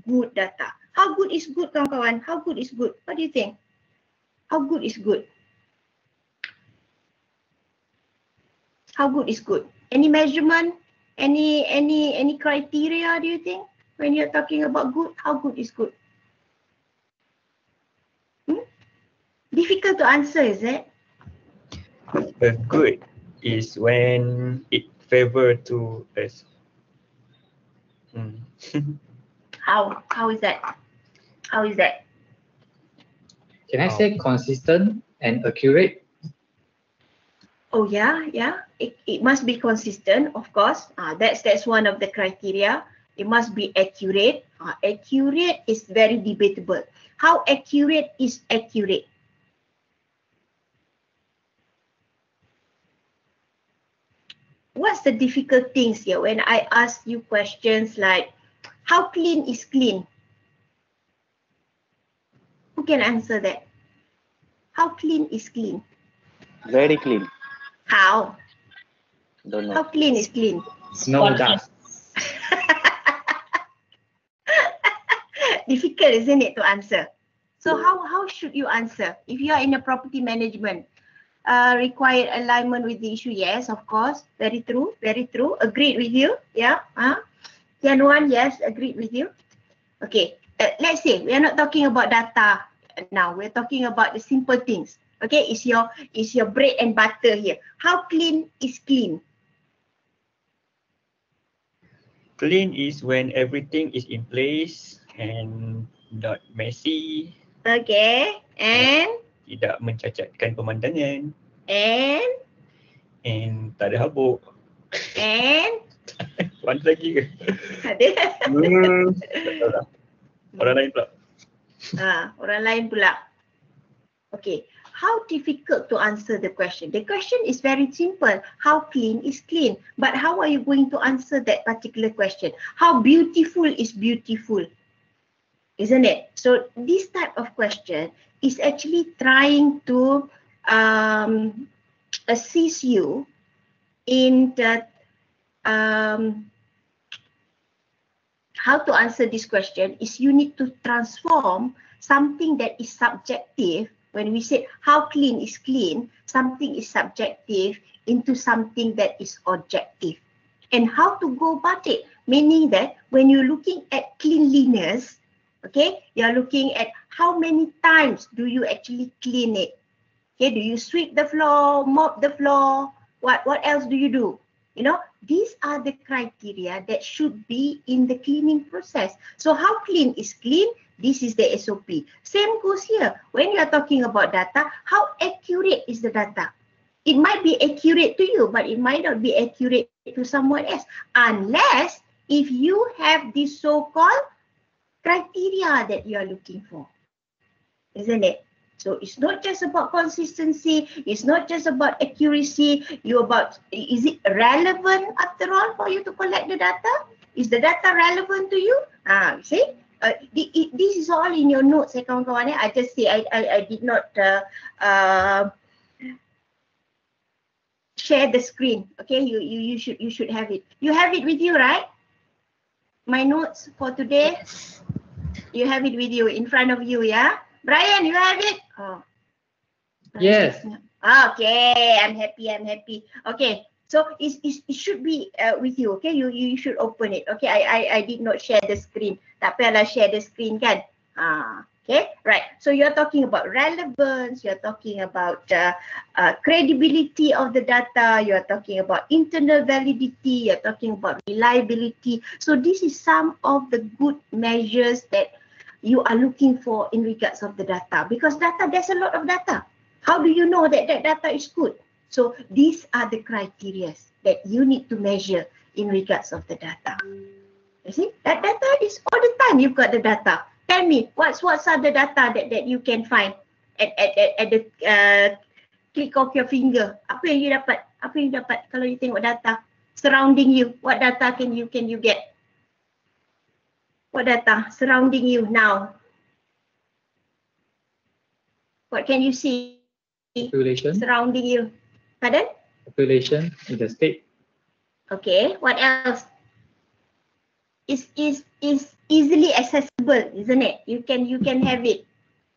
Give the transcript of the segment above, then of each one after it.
good data. How good is good, kawan-kawan? How good is good? What do you think? How good is good? How good is good? Any measurement? Any criteria, do you think? When you're talking about good, how good is good? Difficult to answer, is it? A good is when it favor to us. How is that? How is that? Can I say consistent and accurate? Oh yeah. It must be consistent, of course. That's one of the criteria. It must be accurate. Accurate is very debatable. How accurate is accurate? What's the difficult things here when I ask you questions like, how clean is clean? Who can answer that? How clean is clean? Very clean. How? Don't know. How clean is clean? No dust. Difficult, isn't it, to answer? So how should you answer? If you are in a property management, required alignment with the issue, yes, of course. Very true, very true. Agreed with you, yeah. Tianuan, yes, agreed with you. Okay, let's say we are not talking about data now. We're talking about the simple things. Okay, is your bread and butter here. How clean is clean? Clean is when everything is in place and not messy. Okay, and Tidak mencacatkan pemandangan. And Tak ada habuk. And One lagi ke? ada. Tak tahu lah. Orang lain pula. Orang lain pula. Okay, how difficult to answer the question? The question is very simple. How clean is clean? But how are you going to answer that particular question? How beautiful is beautiful? Isn't it? So this type of question is actually trying to assist you in that how to answer this question is you need to transform something that is subjective. When we say how clean is clean, something is subjective into something that is objective. And how to go about it, meaning that when you're looking at cleanliness, okay, you're looking at how many times do you actually clean it. Okay, do you sweep the floor, mop the floor? What else do you do? You know, these are the criteria that should be in the cleaning process. So how clean is clean? This is the SOP. Same goes here. When you are talking about data, how accurate is the data? It might be accurate to you, but it might not be accurate to someone else. Unless if you have this so-called criteria that you are looking for. Isn't it? So it's not just about consistency, it's not just about accuracy, is it relevant after all for you to collect the data? Is the data relevant to you? See? This is all in your notes, kawan-kawan. I just say I did not share the screen. Okay, you should have it. You have it with you, right? My notes for today. You have it with you in front of you, yeah? Brian, you have it? Oh. Yes. Okay, I'm happy. Okay, so it should be with you, okay? You should open it. Okay, I did not share the screen. Tak payahlah share the screen kan? Okay, right. So you're talking about relevance, you're talking about credibility of the data, you're talking about internal validity, you're talking about reliability. So this is some of the good measures that you are looking for in regards of the data. Because data, there's a lot of data. How do you know that that data is good? So these are the criteria that you need to measure in regards of the data. You see, that data is all the time you've got the data. Tell me, what are the data that you can find at the click of your finger? Apa yang you dapat? Apa yang you dapat kalau you tengok data surrounding you? What data can you get? What data surrounding you now? What can you see Population. surrounding you? Pardon? Population in the state. Okay, what else? is easily accessible, isn't it? You can have it,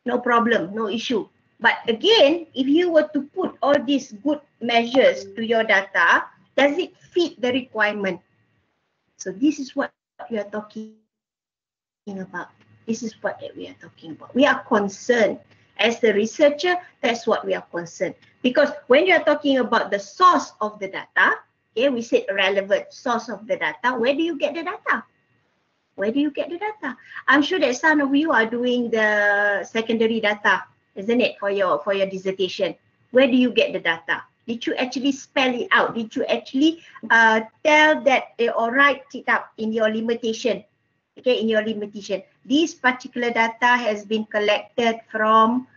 no problem, no issue. But again, if you were to put all these good measures to your data, does it fit the requirement? So this is what we are talking about. This is what we are talking about. We are concerned. As the researcher, that's what we are concerned. Because when you are talking about the source of the data, okay, we said relevant source of the data, where do you get the data? Where do you get the data? I'm sure that some of you are doing the secondary data, isn't it, for your dissertation? Where do you get the data? Did you actually spell it out? Did you actually tell that or write it up in your limitation? Okay, in your limitation. This particular data has been collected from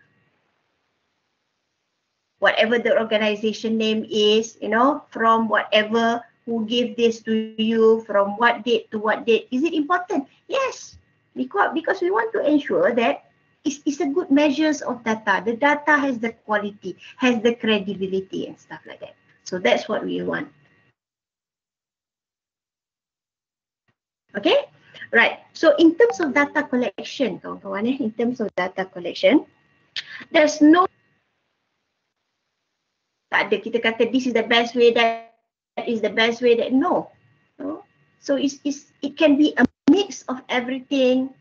whatever the organization name is, you know, from whatever, who gave this to you, from what date to what date. Is it important? Yes, because we want to ensure that it's a good measures of data. The data has the quality, has the credibility and stuff like that. So that's what we want. Okay, right. So in terms of data collection, kawan-kawan, in terms of data collection, there's no, tak ada kita kata this is the best way, that is the best way, that no. So it can be a mix of everything.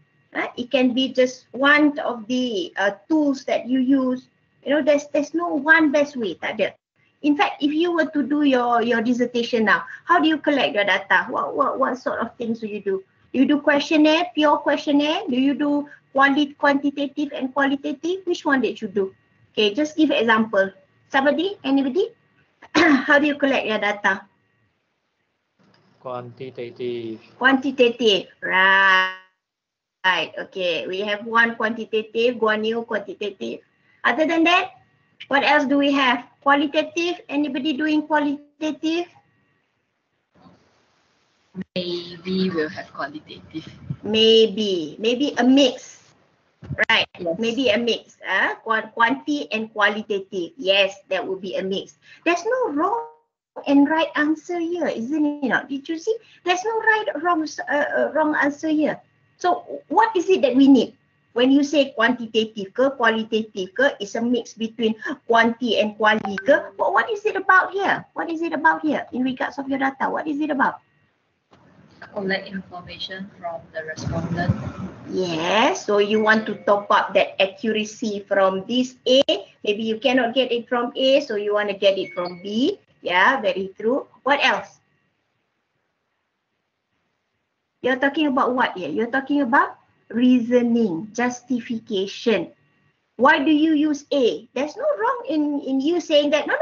It can be just one of the tools that you use. You know, there's no one best way, tak ada. In fact, if you were to do your dissertation now, how do you collect your data? What sort of things do you do? You do questionnaire, pure questionnaire? Do you do quantitative and qualitative? Which one did you do? Okay, just give an example. Somebody, anybody? How do you collect your data? Quantitative. Quantitative, right. Right, okay. We have one quantitative, Guanyu quantitative. Other than that, what else do we have? Qualitative, anybody doing qualitative? Maybe we'll have qualitative. Maybe a mix, right? Yes. Maybe a mix, quanti and qualitative. Yes, that would be a mix. There's no wrong and right answer here, isn't it? Did you see? There's no wrong answer here. So what is it that we need? When you say quantitative ke, qualitative ke, it's a mix between quanti and quali ke. But what is it about here? What is it about here in regards of your data? What is it about? Collect information from the respondent. Yes, so you want to top up that accuracy from this A. Maybe you cannot get it from A, so you want to get it from B. Yeah, very true. What else? You're talking about what here? You're talking about reasoning, justification. Why do you use A? There's no wrong in you saying that, no.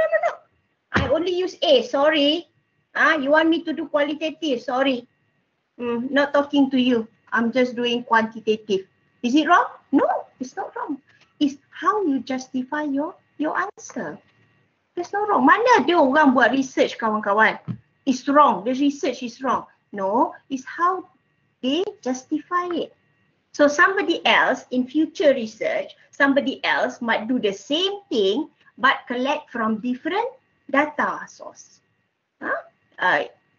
I only use A, sorry. You want me to do qualitative, sorry. Not talking to you. I'm just doing quantitative. Is it wrong? No, it's not wrong. It's how you justify your answer. There's no wrong. Mana ada orang buat research, kawan-kawan? It's wrong. The research is wrong. No, it's how they justify it. So somebody else in future research, somebody else might do the same thing but collect from different data source.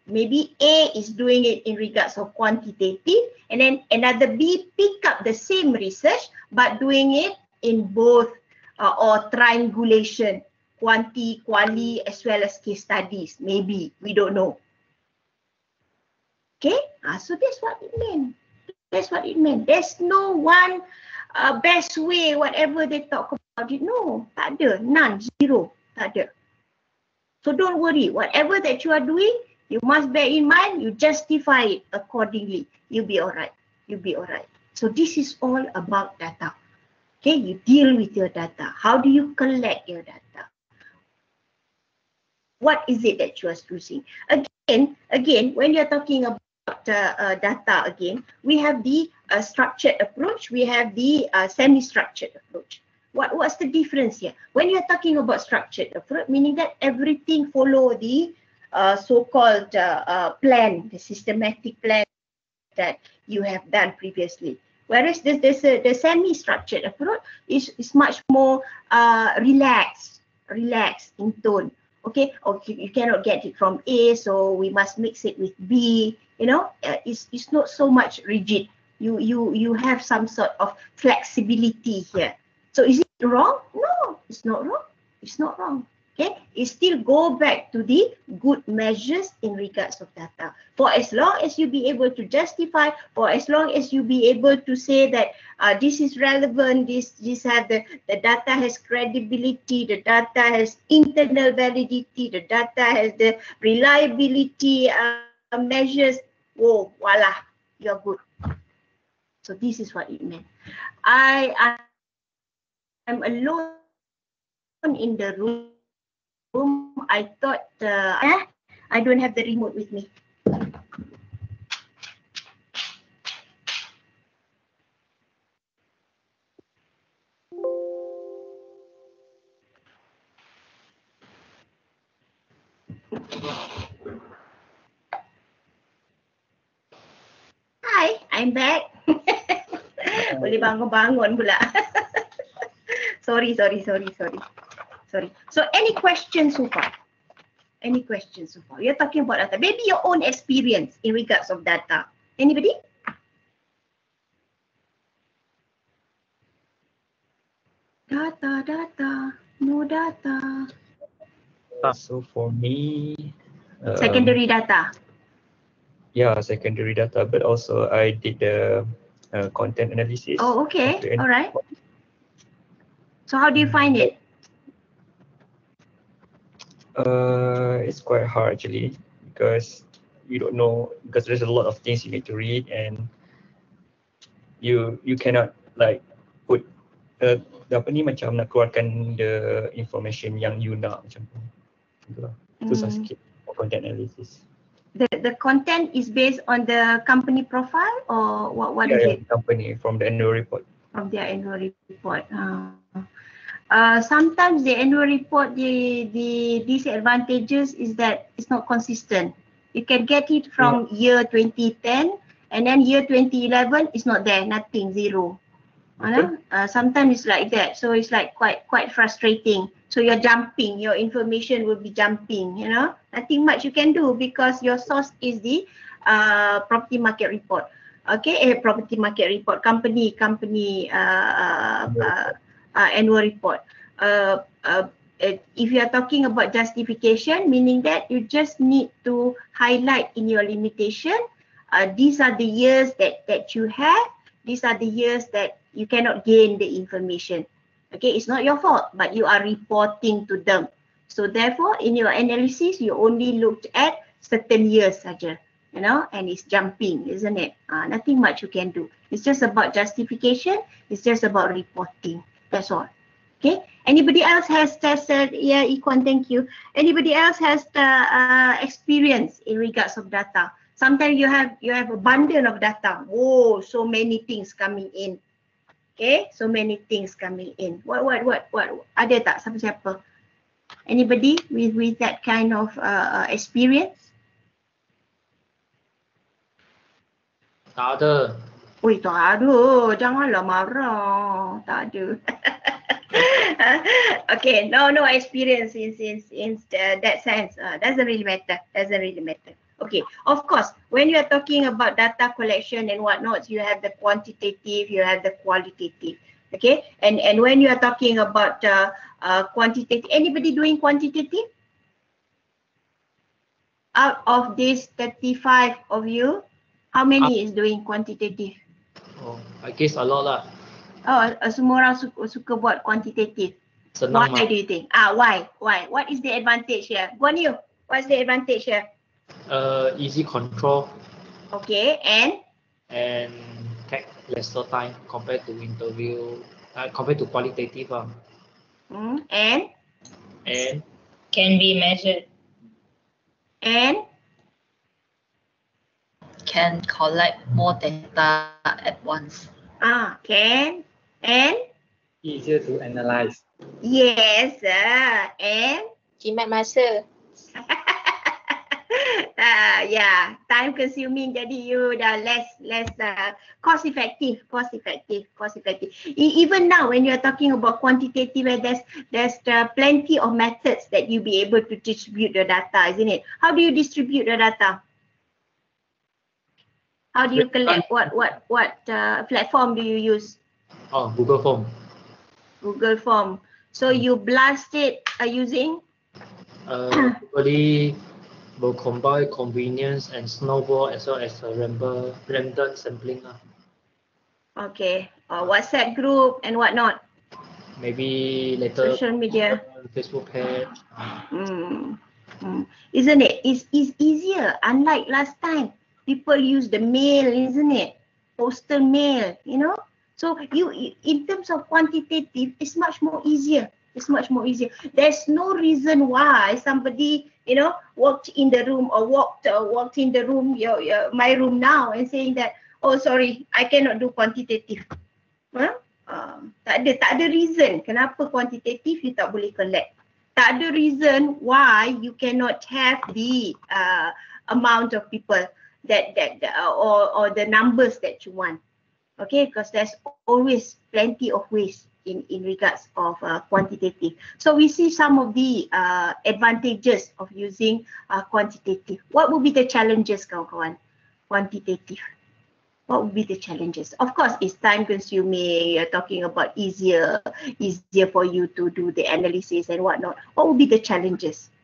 Maybe A is doing it in regards of quantitative, and then another B pick up the same research but doing it in both or triangulation, quanti, quali, as well as case studies. Maybe, we don't know. Okay, so that's what it meant. That's what it meant. There's no one best way, whatever they talk about it. No, tak ada, none, zero, tak ada. So don't worry, whatever that you are doing, you must bear in mind, you justify it accordingly. You'll be all right. You'll be all right. So this is all about data. Okay, you deal with your data. How do you collect your data? What is it that you are using? Again, when you're talking about data again, we have the structured approach, we have the semi-structured approach. What's the difference here? When you're talking about structured approach, meaning that everything follow the so-called plan, the systematic plan that you have done previously. Whereas the semi-structured approach is much more relaxed in tone. Okay, or you cannot get it from A, so we must mix it with B. You know, it's not so much rigid. You have some sort of flexibility here. So is it wrong? No, it's not wrong. It's not wrong. Okay, it still go back to the good measures in regards of data. For as long as you be able to justify, for as long as you be able to say that this is relevant, this have the data has credibility, the data has internal validity, the data has the reliability measures. Whoa, voila, you're good. So this is what it meant. I'm alone in the room. I thought I don't have the remote with me. Hi, I'm back. Boleh bangun-bangun pula. Sorry. So any questions so far? Any questions so far? You're talking about data. Maybe your own experience in regards of data. Anybody? Data, no data. So for me, Secondary data. yeah, secondary data, but also I did the content analysis. Oh, okay. All right. So how do you find it? It's quite hard actually because you don't know, because there's a lot of things you need to read, and you cannot like put apa ni, macam nak keluarkan the information yang you nak macam tu. Itulah. Susah sikit for content analysis. The content is based on the company profile, or what is it? Company, from the annual report. From their annual report. Sometimes the annual report, the disadvantages is that it's not consistent. You can get it from year 2010, and then year 2011 is not there, nothing, zero. Sometimes it's like that, so it's like quite frustrating. So you're jumping, your information will be jumping, you know, nothing much you can do because your source is the property market report. Okay, property market report, company annual report. If you are talking about justification, meaning that you just need to highlight in your limitation, these are the years that you have, these are the years that you cannot gain the information. Okay, it's not your fault, but you are reporting to them. So therefore, in your analysis, you only looked at certain years saja, you know, and it's jumping, isn't it? Nothing much you can do. It's just about justification. It's just about reporting. That's all. Okay. Anybody else has yeah, Ikwan, thank you. Anybody else has the experience in regards of data? Sometimes you have a bundle of data. Oh, so many things coming in. Okay, so many things coming in. What? Ada tak siapa-siapa? Anybody with that kind of experience? Tak ada. Ui, tak ada. Janganlah marah. Tak ada. Okay, no experience in that sense. Doesn't really matter. Okay, of course, when you are talking about data collection and whatnot, you have the quantitative, you have the qualitative. Okay, and when you are talking about quantitative, anybody doing quantitative? Out of these 35 of you, how many is doing quantitative? Oh, I guess a lot lah. Oh, semua orang suka buat quantitative. Senang Why do you think? Why? What is the advantage here? Guan Yu, what's the advantage here? Easy control Okay, and take lesser time compared to interview, compared to qualitative. And Can be measured. And Can collect more data at once. can and easier to analyze. yes, and Jimat masa. Yeah, time consuming, jadi you dah less cost effective. Even now when you're talking about quantitative, there's plenty of methods that you be able to distribute the data, isn't it? How do you distribute the data? How do you collect? What platform do you use? Oh, Google Form. Google Form. So you blast it using? Probably will combine convenience and snowball as well as random sampling. Okay. WhatsApp group and whatnot. Maybe later Social media. Facebook page. Isn't it? It's easier. Unlike last time, people use the mail, isn't it? Postal mail, you know. So you in terms of quantitative, it's much more easier. It's much more easier. There's no reason why somebody, you know, walked in the room or walked in the room, my room now, and saying that, oh sorry, I cannot do quantitative. Huh? Tak ada reason kenapa quantitative you tak boleh collect. Tak ada reason why you cannot have the amount of people that or the numbers that you want. Okay, because there's always plenty of ways in regards of quantitative. So we see some of the advantages of using quantitative. What would be the challenges, kawan-kawan? Quantitative. What would be the challenges? Of course, it's time consuming. You're talking about easier for you to do the analysis and whatnot. What would be the challenges?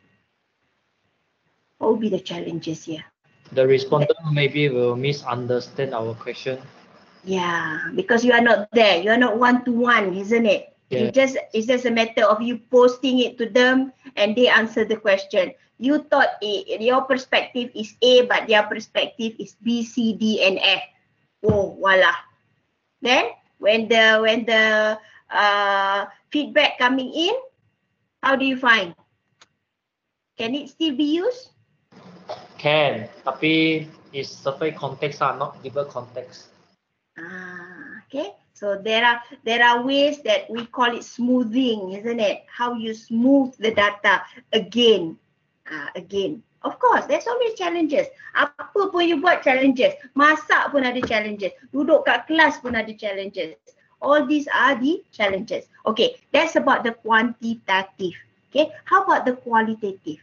What would be the challenges here? The respondent maybe will misunderstand our question. Yeah, because you are not there. You are not one-to-one, isn't it? Yeah. It's just a matter of you posting it to them and they answer the question. You thought your perspective is A, but their perspective is B, C, D, and F. Oh, voila. Then when the feedback coming in, how do you find? Can it still be used? Can, tapi is survey context not given context. Okay. So there are ways that we call it smoothing, isn't it? How you smooth the data again. Of course, there's always challenges. Apa pun you buat challenges. Masak pun ada challenges. Duduk kat kelas pun ada challenges. All these are the challenges. Okay, that's about the quantitative. Okay, how about the qualitative?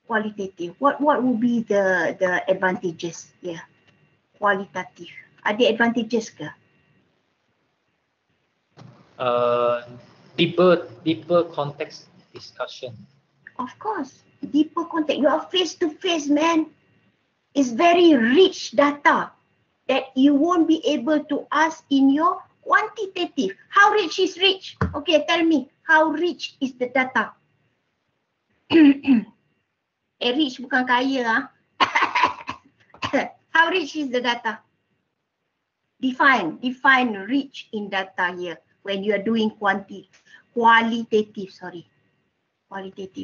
Qualitative. What would be the advantages here? Qualitative. Ada advantages ke? Deeper context discussion. Of course, deeper context. You are face to face, man. It's very rich data that you won't be able to ask in your quantitative. How rich is rich? Okay, tell me, how rich is the data? Rich bukan kaya. How rich is the data? Define rich in data here when you are doing qualitative. Qualitative.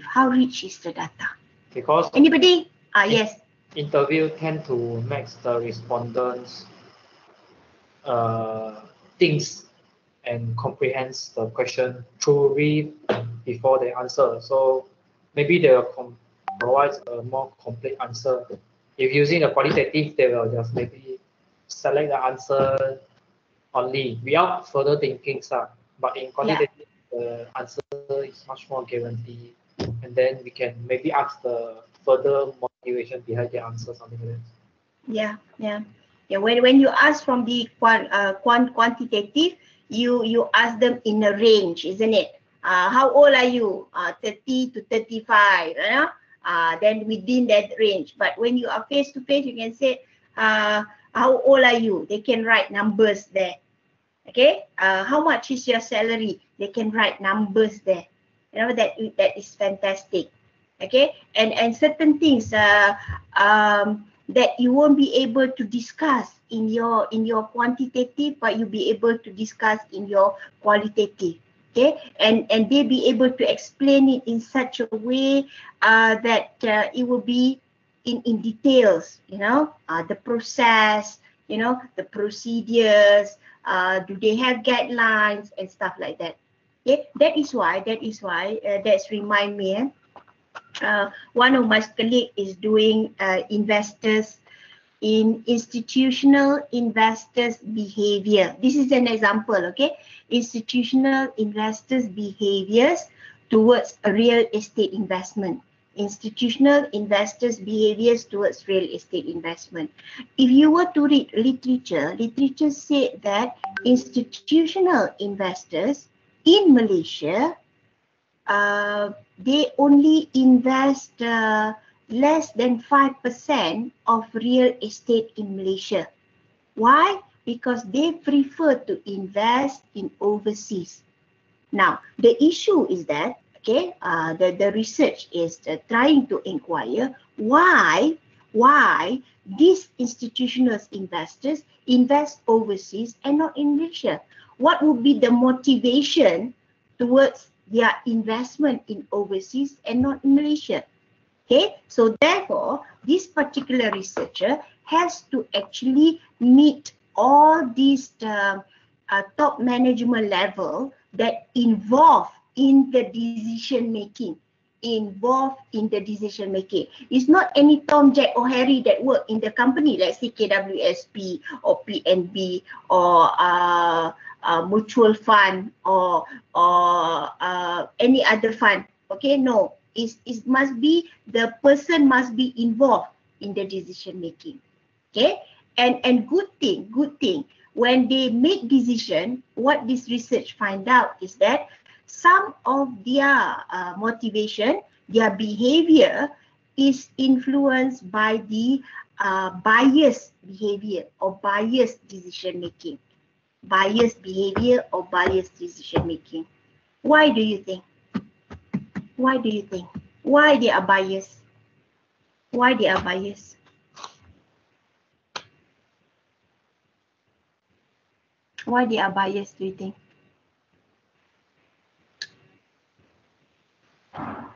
How rich is the data? Because Anybody? Yes. Interview tend to make the respondents thinks and comprehends the question truly before they answer. So maybe they will provide a more complete answer. If using the qualitative, they will just maybe select the answer only without further thinking. But in quantitative, the answer is much more guaranteed. And then we can maybe ask the further motivation behind the answer, something like that. Yeah. When you ask from the quantitative, you ask them in a range, isn't it? How old are you? 30 to 35. Then within that range. But when you are face to face, you can say, how old are you? They can write numbers there. Okay. How much is your salary? They can write numbers there. You know, that is fantastic. Okay. And certain things that you won't be able to discuss in your quantitative, but you'll be able to discuss in your qualitative. Okay, and they be able to explain it in such a way that it will be in details, you know, the process, you know, the procedures, do they have guidelines and stuff like that. Okay, that is why that's remind me one of my colleagues is doing investors in institutional investors behavior. This is an example, okay? Institutional investors behaviors towards a real estate investment. Institutional investors behaviors towards real estate investment. If you were to read literature, literature said that institutional investors in Malaysia, they only invest less than 5% of real estate in Malaysia. Why? Because they prefer to invest in overseas. Now, the issue is that, okay, the research is trying to inquire why these institutional investors invest overseas and not in Malaysia. What would be the motivation towards their investment in overseas and not in Malaysia? Okay, so therefore, this particular researcher has to actually meet all these top management level that involve in the decision making. It's not any Tom, Jack or Harry that work in the company, let's say KWSP or PNB or mutual fund or any other fund. Okay, no. It must be, the person must be involved in the decision making. Okay, and good thing, when they make decision, what this research find out is that some of their motivation, their behavior is influenced by the biased behavior or biased decision making. Biased behavior or biased decision making. Why do you think? Why do you think? Why they are biased? Why they are biased? Why they are biased, do you think?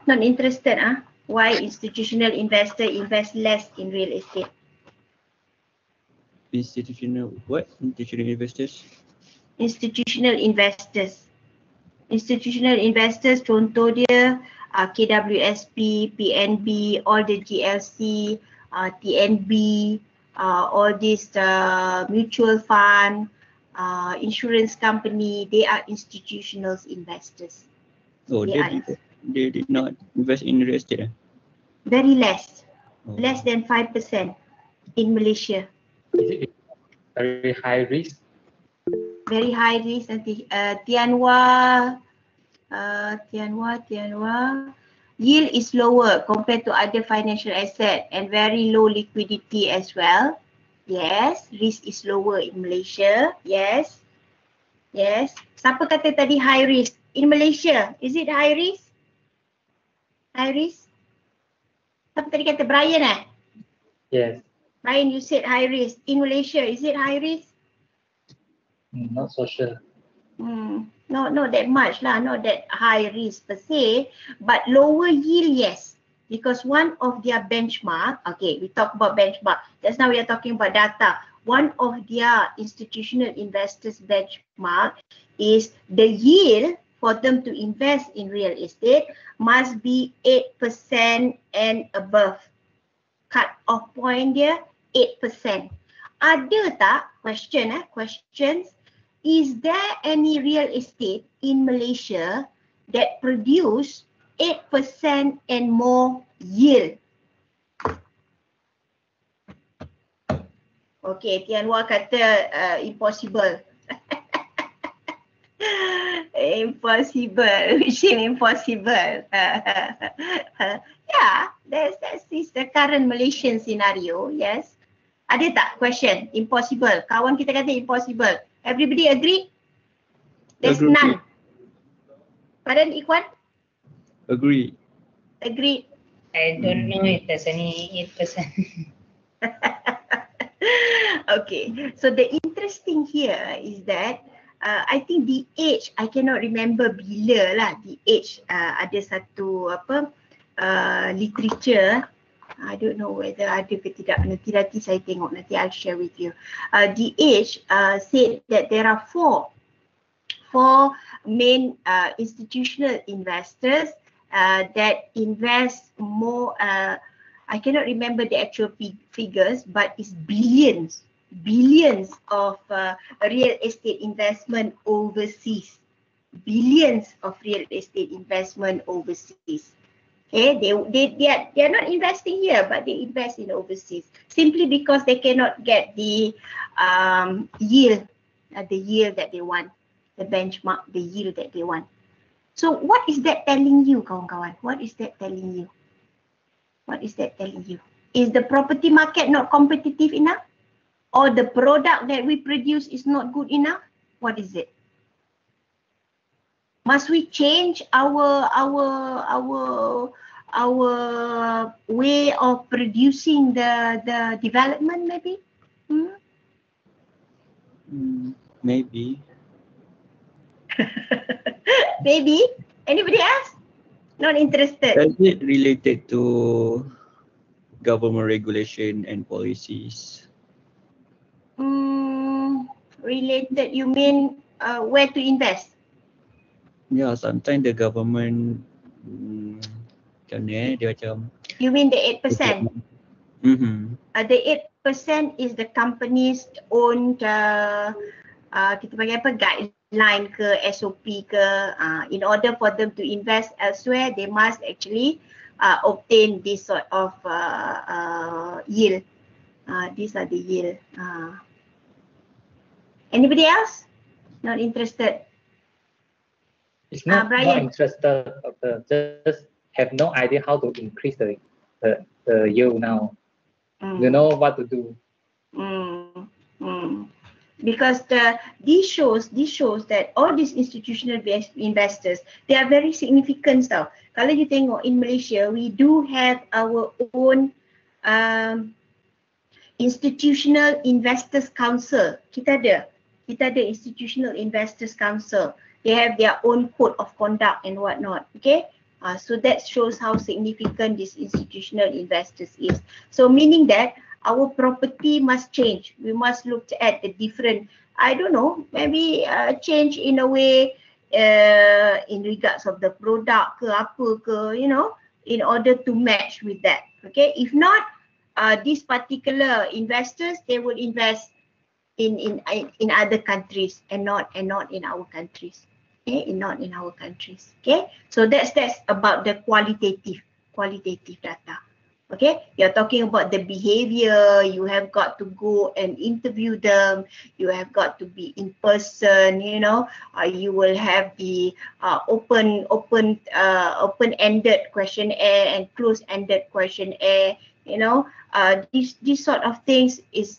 Not interested, huh? Why institutional investor invest less in real estate? Institutional what? Institutional investors? Institutional investors. Institutional investors, contoh dia KWSP, PNB, all the GLC, TNB, all these mutual fund, insurance company, they are institutional investors. Oh, they did not invest in real estate. Very less, less than 5% in Malaysia. Is it very high risk? Very high risk. Nanti Tianhua, yield is lower compared to other financial asset and very low liquidity as well. Yes, risk is lower in Malaysia. Yes. Yes. Siapa kata tadi high risk in Malaysia? Is it high risk? High risk? Siapa tadi kata? Brian eh? Yes. Brian, you said high risk. In Malaysia, is it high risk? Not so sure. Not that much lah, not that high risk per se, but lower yield, yes. Because one of their benchmark, okay, we talk about benchmark. Just now we are talking about data. One of their institutional investors benchmark is the yield for them to invest in real estate must be 8% and above. Cut off point dia 8%. Ada tak questions? Is there any real estate in Malaysia that produce 8% and more yield? Okay, Tianhua kata impossible. Impossible, wishing impossible. Yeah, that's the current Malaysian scenario, yes. Ada tak question? Impossible. Kawan kita kata impossible. Everybody agree? There's none. Pardon, Ikhwan? Agree. Agreed. I don't know if there's any 8%. Okay, so the interesting here is that I think the age, I cannot remember bila lah the age, ada satu literature, I don't know whether ada ke tidak, nanti saya tengok, nanti I'll share with you. The age said that there are four main institutional investors that invest more, I cannot remember the actual figures, but it's billions of real estate investment overseas. Billions of real estate investment overseas. Okay, they are not investing here, but they invest in overseas simply because they cannot get the yield that they want, the benchmark, the yield that they want. So what is that telling you, kawan-kawan? What is that telling you? What is that telling you? Is the property market not competitive enough? Or the product that we produce is not good enough? What is it? Must we change our way of producing the development maybe? Maybe. Maybe. Anybody else? Not interested. Is it related to government regulation and policies? Related, you mean where to invest? Yeah, sometimes the government macam ni dia macam You mean the 8%? The 8% is the company's own kita panggil apa, guideline ke, SOP ke. In order for them to invest elsewhere, they must actually obtain this sort of yield. These are the yield. Anybody else? Not interested? It's not Brian. interested, just have no idea how to increase the yield now. You know what to do. Because this shows that all these institutional investors, they are very significant tau. Kalau you tengok in Malaysia, we do have our own institutional investors council. Kita ada institutional investors council. They have their own code of conduct and whatnot. Okay. So that shows how significant this institutional investors is. So meaning that our property must change. We must look at the different, I don't know, maybe change in a way in regards of the product ke apa ke, you know, in order to match with that. Okay. If not, these particular investors, they will invest in other countries and not in our countries. Okay, not in our countries. Okay, so that's about the qualitative data. Okay, you're talking about the behavior. You have got to go and interview them. You have got to be in person. You know, you will have the open-ended questionnaire and closed-ended questionnaire. You know, these sort of things is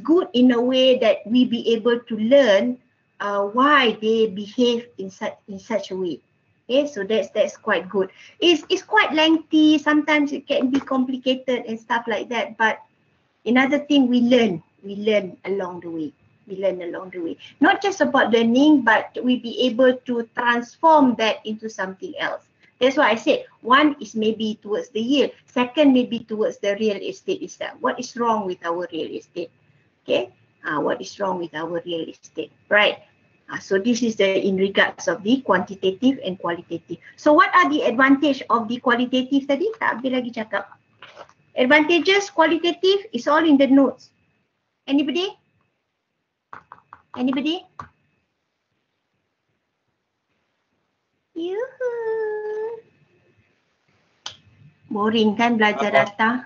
good in a way that we be able to learn why they behave in such a way. Okay, so that's quite good. It's quite lengthy. Sometimes it can be complicated and stuff like that. But another thing, we learn along the way. Not just about learning, but we be able to transform that into something else. That's why I said one is maybe towards the yield. Second, maybe towards the real estate itself. What is wrong with our real estate? Okay, what is wrong with our real estate, right? So this is in regards of the quantitative and qualitative. So what are the advantage of the qualitative tadi? Tak habis lagi cakap. Advantages qualitative is all in the notes. Anybody? Yuhu. Boring kan belajar data?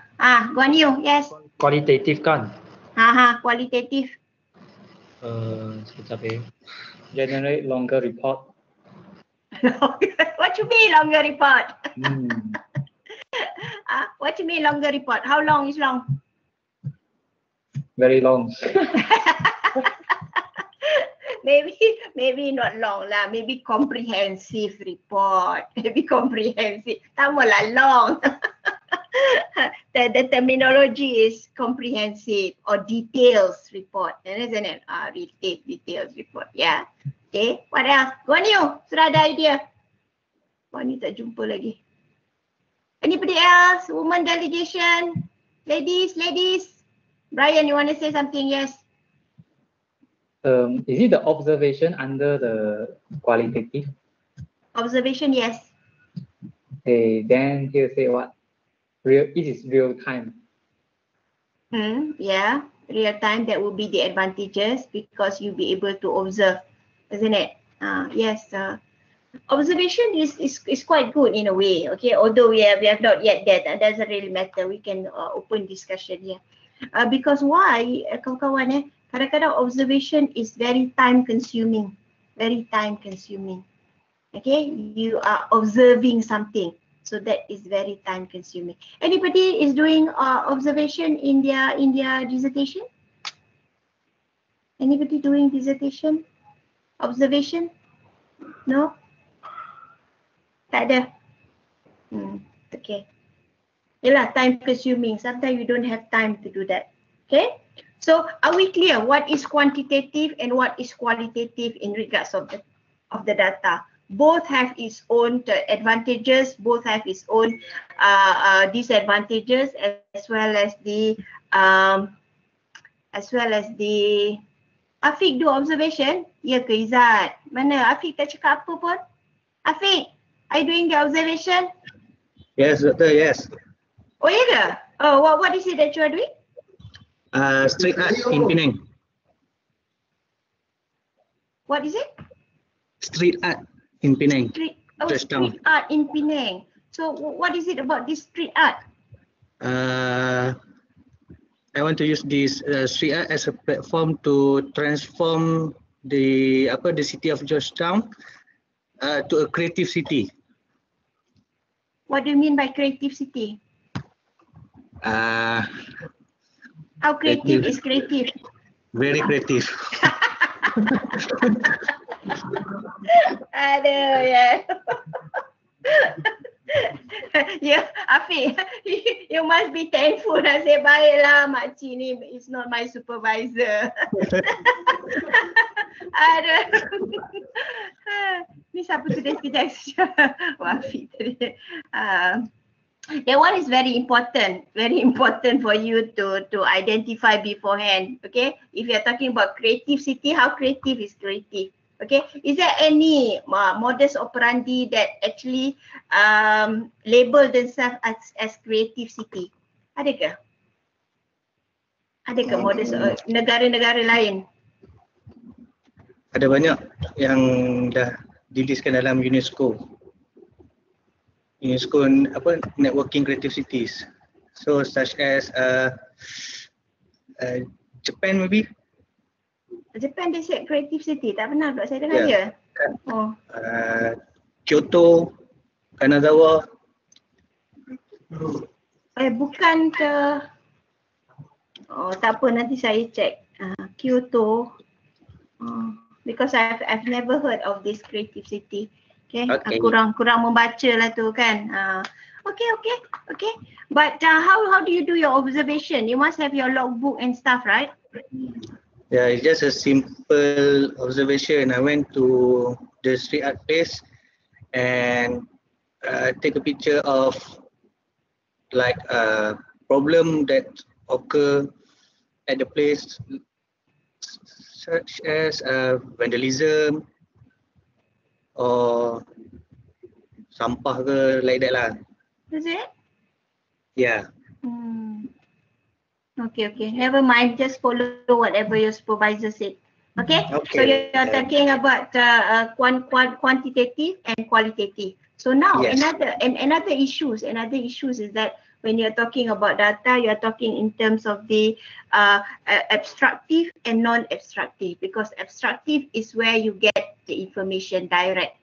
Go on you, yes. Qualitative kan? Qualitative. Sekejap generate longer report. What you mean longer report? What you mean longer report? How long is long? Very long. Maybe not long lah. Maybe comprehensive report. Maybe comprehensive. Tamalah long. The terminology is comprehensive or details report, isn't it? Details report. Yeah. Okay. What else? Go on you. Sudah ada idea? Wah, ni tak jumpa lagi. Anybody else? Woman delegation? Ladies. Brian, you want to say something? Yes. Is it the observation under the qualitative? Observation, yes. Okay, then he'll say what? It is real time. Yeah, real time, that will be the advantages because you'll be able to observe, isn't it? Yes, observation is quite good in a way, okay, although we have not yet that, and doesn't really matter, we can open discussion here. Because why, kawan-kawan, kadang-kadang observation is very time consuming, okay, you are observing something, so that is very time consuming. Anybody is doing observation in their dissertation? Anybody doing dissertation observation? No, tak ada. Okay. Yelah, time consuming. Sometimes you don't have time to do that. Okay. So are we clear what is quantitative and what is qualitative in regards of the data? Both have its own advantages, both have its own disadvantages, as well as the Afiq do observation. Ya ke Izzat? Mana Afiq tak cakap apa pun? Afiq, are you doing the observation? Yes, doctor, yes. Oh, ya ke? Oh, what is it that you are doing? Street art in Penang. What is it? Street art in Penang. Street Georgetown. art in Penang. So what is it about this street art? I want to use this street art as a platform to transform the city of Georgetown to a creative city. What do you mean by creative city? How creative is creative? Very creative. Aduh, ya. Ya, Afiq, you must be thankful. Nasib baiklah makcik ni is not my supervisor. Aduh. Ni siapa tulis kejap? Wah, Afiq tadi. That one is very important for you to identify beforehand. Okay, if you are talking about creative city, how creative is creative? Okay, is there any modus operandi that actually label themselves as creative city? Adakah? Adakah modus negara-negara lain? Ada banyak yang dah diliskan dalam UNESCO. UNESCO networking creative cities. So such as Japan maybe. Japan, they said creative city. Tak pernah pula saya dengar dia. Oh. Kyoto, Kanazawa. Bukan ke. Oh, tak apa, nanti saya check. Kyoto. Because I've never heard of this creative city. Okay. Kurang membaca lah tu kan. Okay. But how do you do your observation? You must have your logbook and stuff, right? Yeah, it's just a simple observation. I went to the street art place and take a picture of like a problem that occur at the place, such as vandalism or sampah ke, like that lah. Is it? Yeah. Okay. Never mind. Just follow whatever your supervisor said. Okay. So you're talking about quantitative and qualitative. So now yes. another issues is that when you're talking about data, you're talking in terms of the abstractive and non-abstractive, because abstractive is where you get the information direct.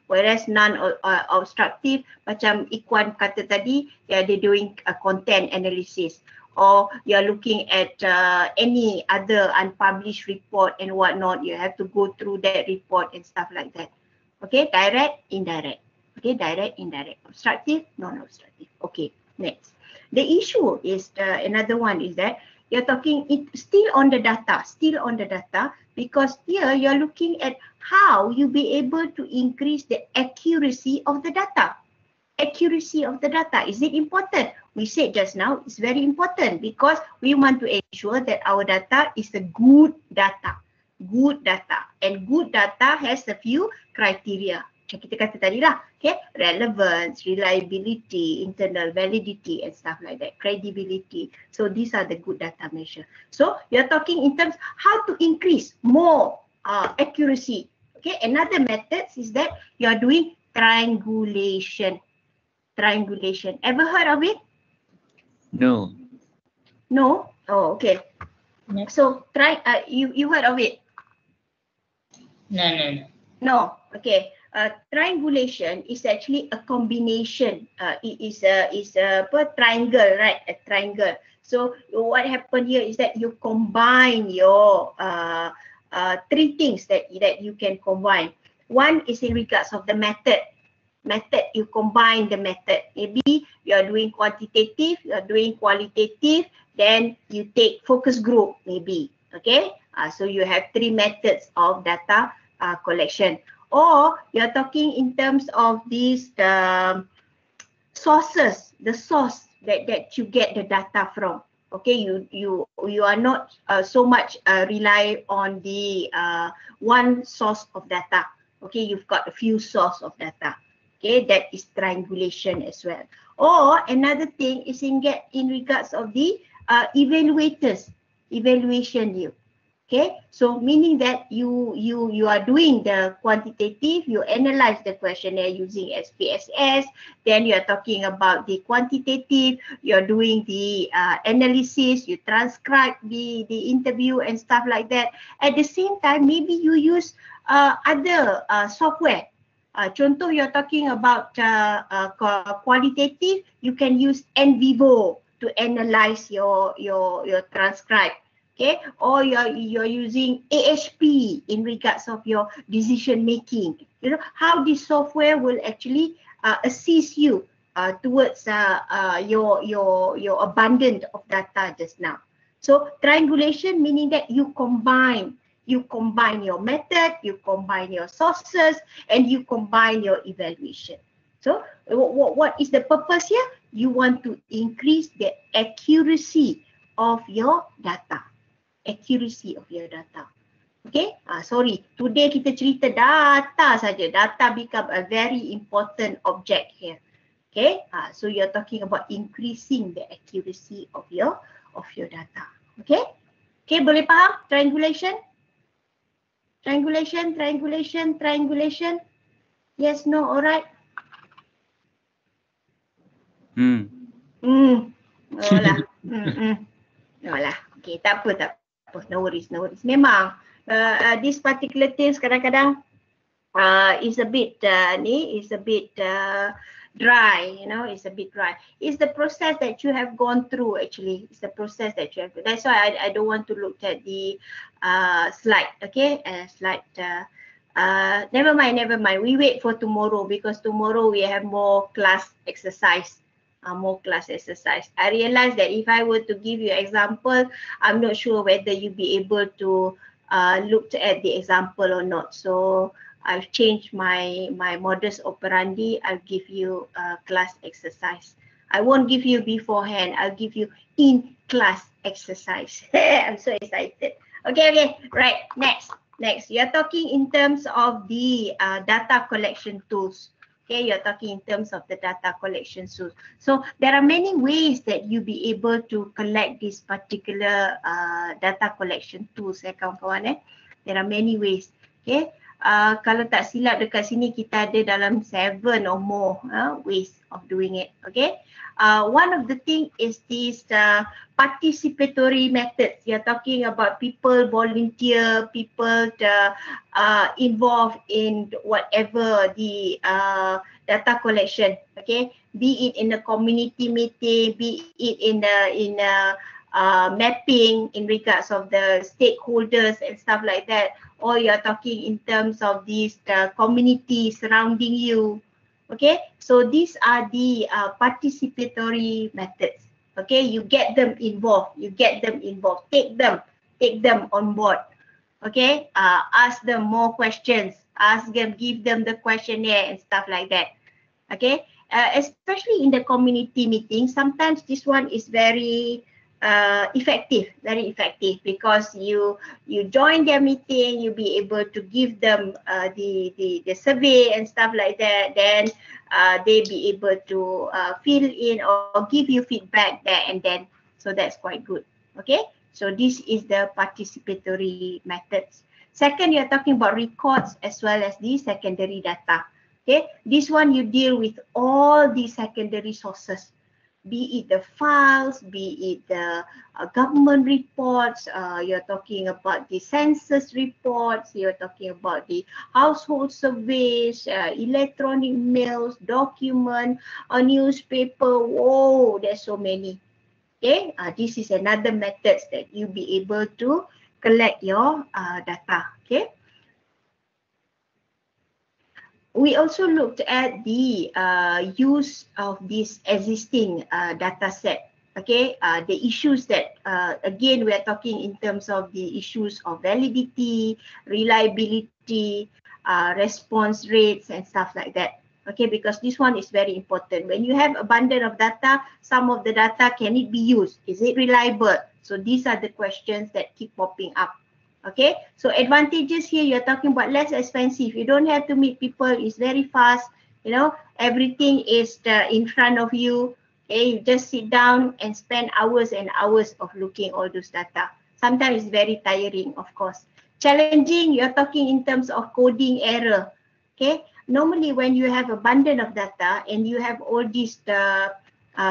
Whereas non-obstructive, macam Ikhwan kata tadi, they're doing a content analysis, or you're looking at any other unpublished report and whatnot. You have to go through that report and stuff like that. Okay, direct, indirect. Okay, direct, indirect. Obstructive, non-obstructive. Okay, next. The issue is, another one is that you're talking still on the data, because here you're looking at how you be able to increase the accuracy of the data. Accuracy of the data, is it important? We said just now it's very important because we want to ensure that our data is a good data. And good data has a few criteria. Macam kita kata tadi lah, okay, relevance, reliability, internal validity and stuff like that, credibility. So these are the good data measure. So you're talking in terms how to increase more accuracy. Okay, another method is that you're doing triangulation. Triangulation. Ever heard of it? No. No? Oh, okay. No. So you heard of it? No. No. Okay. Triangulation is actually a combination. It is a triangle, right? A triangle. So what happened here is that you combine your three things that you can combine. One is in regards of the method. You combine the method. Maybe you are doing quantitative, you are doing qualitative, then you take focus group maybe. Okay. So you have three methods of data collection. Or you're talking in terms of these sources, the source that you get the data from. Okay, you are not so much rely on the one source of data. Okay, you've got a few source of data. Okay, that is triangulation as well. Or another thing is in regards of the evaluators, evaluation view. Okay, so meaning that you are doing the quantitative, you analyze the questionnaire using SPSS, then you are talking about the quantitative, you're doing the analysis, you transcribe the interview and stuff like that. At the same time, maybe you use other software. Contoh, you're talking about qualitative, you can use NVivo to analyze your transcribe. Okay, or you're using AHP in regards of your decision making. You know how this software will actually assist you towards your abundance of data just now. So triangulation meaning that you combine your method, you combine your sources, and you combine your evaluation. So what is the purpose here? You want to increase the accuracy of your data. Accuracy of your data. Okay, sorry, today kita cerita data saja. Data become a very important object here. Okay, so you're talking about increasing the accuracy of your data. Okay, boleh faham triangulation? Triangulation. Yes, no, alright. Olah. Olah. Okay, tak apa. No worries. Memang this particular things kadang-kadang is a bit dry, you know, it's a bit dry. It's the process that you have gone through actually. It's the process that you have. That's why I don't want to look at the slide, okay? Slide. Never mind. We wait for tomorrow because tomorrow we have more class exercise. I realize that if I were to give you example, I'm not sure whether you'll be able to look at the example or not. So I've changed my modus operandi. I'll give you class exercise. I won't give you beforehand. I'll give you in class exercise. I'm so excited. Okay, right. Next. You're talking in terms of the data collection tools. Okay, you're talking in terms of the data collection tools. So there are many ways that you be able to collect this particular data collection tools, kawan-kawan. There are many ways. Okay, kalau tak silap dekat sini kita ada dalam 7 or more ways of doing it. Okay, one of the thing is this participatory methods. You're talking about people volunteer, people involved in whatever the data collection. Okay, be it in a community meeting, be it in a mapping in regards of the stakeholders and stuff like that, or you're talking in terms of these community surrounding you. Okay, so these are the participatory methods. Okay, you get them involved, take them on board. Okay, ask them more questions, give them the questionnaire and stuff like that. Okay, especially in the community meeting, sometimes this one is very effective, very effective, because you join their meeting, you be able to give them the survey and stuff like that. Then they be able to fill in or give you feedback there and then. So that's quite good. Okay, so this is the participatory methods. Second, you're talking about records as well as the secondary data. Okay, this one you deal with all the secondary sources, be it the files, be it the government reports, you're talking about the census reports, you're talking about the household surveys, electronic mails, document, a newspaper. Whoa, there's so many. Okay, this is another method that you be able to collect your data. Okay. We also looked at the use of this existing data set. Okay, the issues that again we are talking in terms of the issues of validity, reliability, response rates and stuff like that. Okay, because this one is very important. When you have abundance of data, some of the data, can it be used? Is it reliable? So these are the questions that keep popping up. Okay, so advantages here, you're talking about less expensive. You don't have to meet people. It's very fast. You know, everything is in front of you. Okay, you just sit down and spend hours and hours of looking all those data. Sometimes it's very tiring, of course. Challenging, you're talking in terms of coding error. Okay, normally when you have abundance of data and you have all these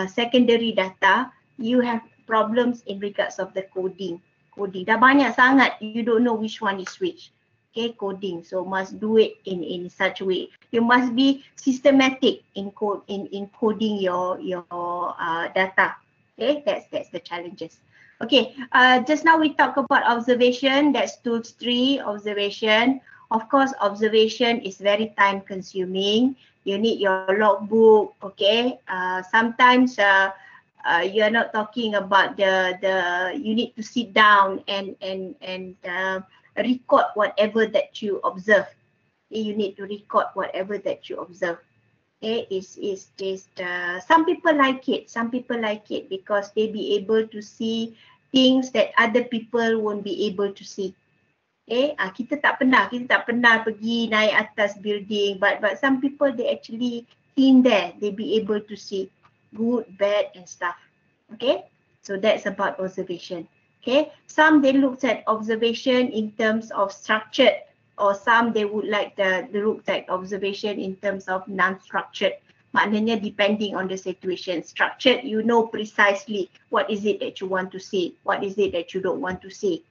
secondary data, you have problems in regards of the coding. Dah banyak sangat, you don't know which one is which. Okay, coding. So must do it in such a way. You must be systematic in coding your data. Okay, that's the challenges. Okay, just now we talk about observation. That's tools 3, observation. Of course, observation is very time consuming. You need your logbook. Okay, sometimes you're not talking about you need to sit down and record whatever that you observe. Okay, you need to record whatever that you observe. Okay, some people like it. Some people like it because they be able to see things that other people won't be able to see. Okay, kita tak pernah pergi naik atas building, but some people they actually in there, they be able to see good, bad and stuff. Okay, so that's about observation. Okay, some they looked at observation in terms of structured, or some they would like the look at observation in terms of non-structured. Maknanya depending on the situation. Structured, you know precisely what is it that you want to see, what is it that you don't want to see.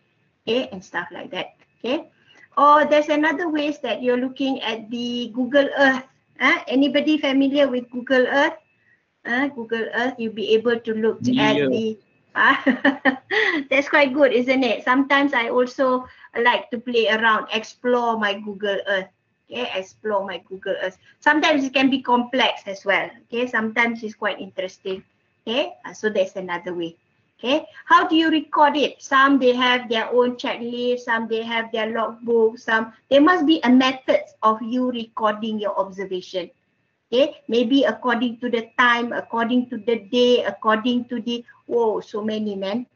Okay, and stuff like that. Okay, or there's another ways that you're looking at the Google Earth. Anybody familiar with Google Earth? Google Earth, you'll be able to look at the that's quite good, isn't it? Sometimes I also like to play around, explore my Google Earth. Okay, explore my Google Earth. Sometimes it can be complex as well. Okay, sometimes it's quite interesting. Okay, so that's another way. Okay, how do you record it? Some they have their own checklist, some they have their logbook, some there must be a method of you recording your observation. Okay, maybe according to the time, according to the day, according to the, whoa, so many, man.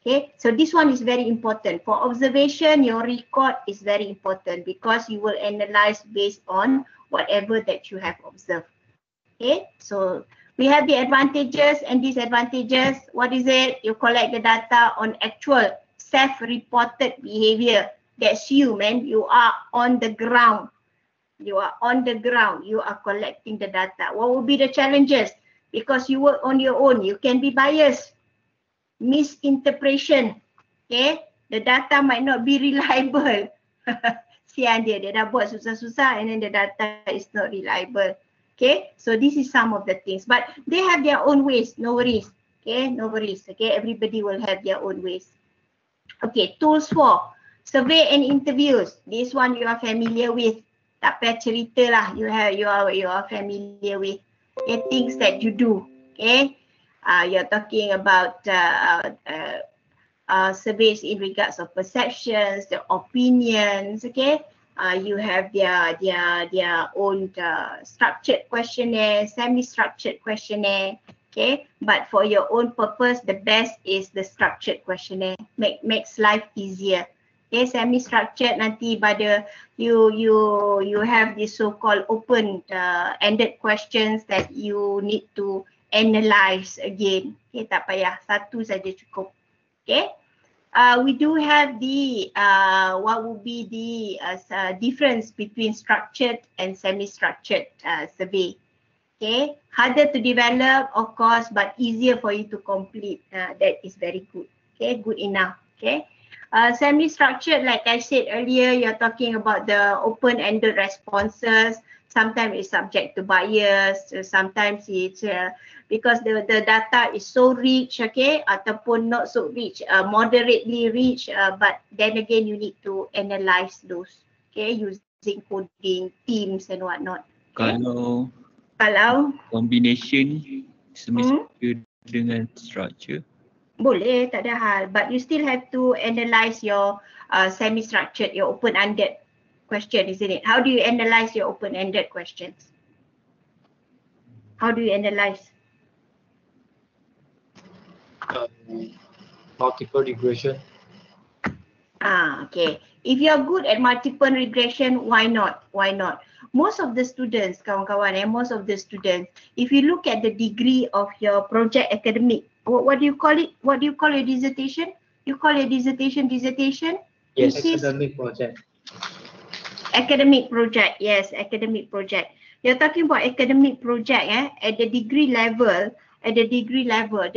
Okay, so this one is very important. For observation, your record is very important because you will analyze based on whatever that you have observed. Okay, so we have the advantages and disadvantages. What is it? You collect the data on actual self-reported behavior. That's you, man. You are on the ground. You are on the ground. You are collecting the data. What will be the challenges? Because you work on your own, you can be biased. Misinterpretation. Okay, the data might not be reliable. Sian dia dah buat susah-susah and then the data is not reliable. Okay, so this is some of the things, but they have their own ways, no worries. Okay, no worries. Okay, everybody will have their own ways. Okay, tools 4, survey and interviews. This one you are familiar with. Tak payah cerita lah, you are familiar with. Okay, things that you do. Okay, you're talking about surveys in regards of perceptions, the opinions. Okay, you have their own structured questionnaire, semi-structured questionnaire. Okay, but for your own purpose, the best is the structured questionnaire. Makes life easier. Okay, semi-structured nanti pada you have this so-called open-ended questions that you need to analyze again. Okay, tak payah, satu saja cukup. Okay, we do have the what would be the difference between structured and semi-structured survey. Okay, harder to develop, of course, but easier for you to complete. That is very good. Okay, good enough. Okay. Semi-structured, like I said earlier, you're talking about the open-ended responses. Sometimes it's subject to bias. Sometimes it's because the data is so rich, okay, ataupun not so rich, moderately rich. But then again, you need to analyze those, okay, using coding, teams and whatnot. Okay? Kalau combination semi-structure dengan structure. Boleh, tak ada hal. But you still have to analyze your semi-structured, your open-ended question, isn't it? How do you analyze your open-ended questions? How do you analyze? Multiple regression. Okay. If you are good at multiple regression, why not? Why not? Most of the students, kawan-kawan, most of the students, if you look at the degree of your project academic, what do you call it? What do you call your dissertation? You call your dissertation? Yes, academic project. Academic project, yes, academic project. You're talking about academic project, at the degree level. At the degree level,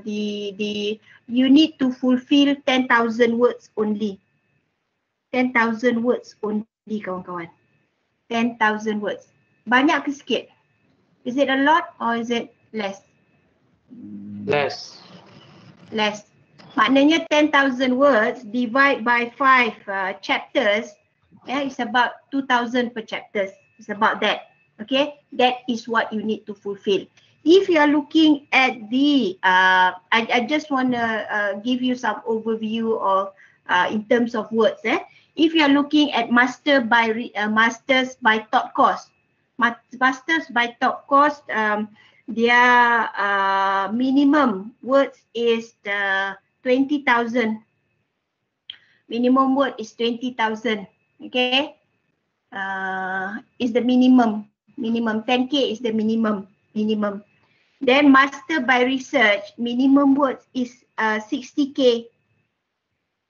you need to fulfill 10,000 words only. 10,000 words only, kawan-kawan. 10,000 words. Banyak ke sikit? Is it a lot or is it less? Less. Less. Maknanya 10,000 words divide by 5 chapters, it's about 2,000 per chapters. It's about that. Okay, that is what you need to fulfill. If you are looking at the, I just want to give you some overview of in terms of words. If you are looking at masters by thought course, masters by thought course, their minimum words is 20,000. Minimum word is 20,000. Okay, is the minimum. 10K is the minimum. Then master by research, minimum words is 60K.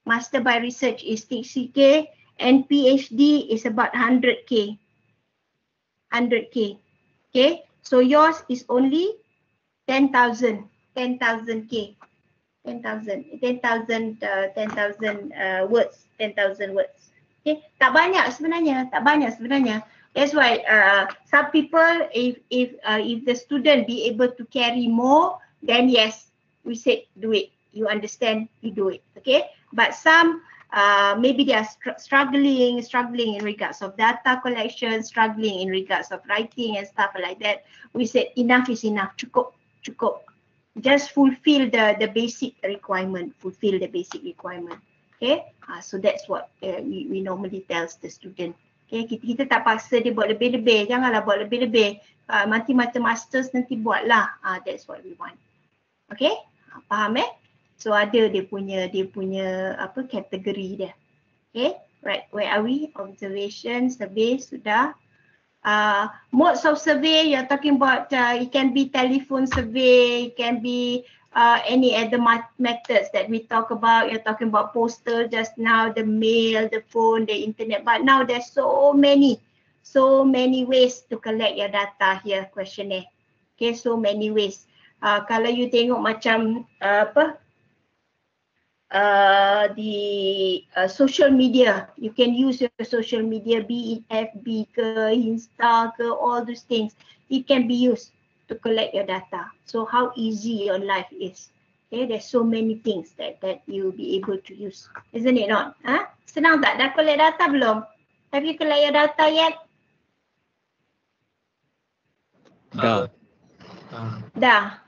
Master by research is 60K and PhD is about 100K. 100K. Okay, so yours is only 10,000. 10,000K. 10,000 words. 10,000 words. Okay, tak banyak sebenarnya. That's why some people, if the student be able to carry more, then yes, we said do it. You understand, you do it. Okay, but some maybe they are struggling in regards of data collection, struggling in regards of writing and stuff like that. We said enough is enough. Cukup. Just fulfill the basic requirement. Okay, so that's what we normally tells the student. Okay, kita tak paksa dia buat lebih-lebih. Janganlah buat lebih-lebih. Nanti mata masters nanti buatlah. That's what we want. Okay, faham So ada dia punya apa kategori dia. Okay, right. Where are we? Observation, survey sudah. Modes of survey, you're talking about it can be telephone survey, it can be any other methods that we talk about. You're talking about postal just now, the mail, the phone, the internet. But now there's so many ways to collect your data here, questionnaire. Okay, so many ways. Kalau you tengok macam the social media, you can use your social media, be it FB ke, Insta ke, all those things. It can be used to collect your data. So how easy your life is. Okay, there's so many things that you'll be able to use. Isn't it not? Senang tak? Dah collect data belum? Have you collect your data yet? Dah.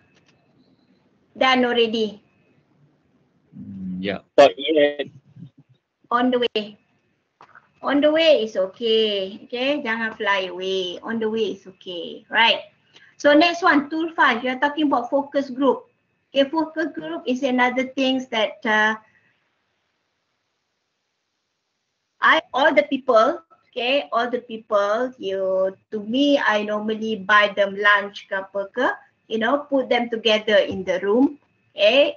Done already. Yeah. Not yet. On the way. On the way is okay. Okay, jangan fly away. On the way is okay. Right. So next one, tool 5, you're talking about focus group. Okay, focus group is another things that all the people, to me, I normally buy them lunch ke apa ke, put them together in the room, okay,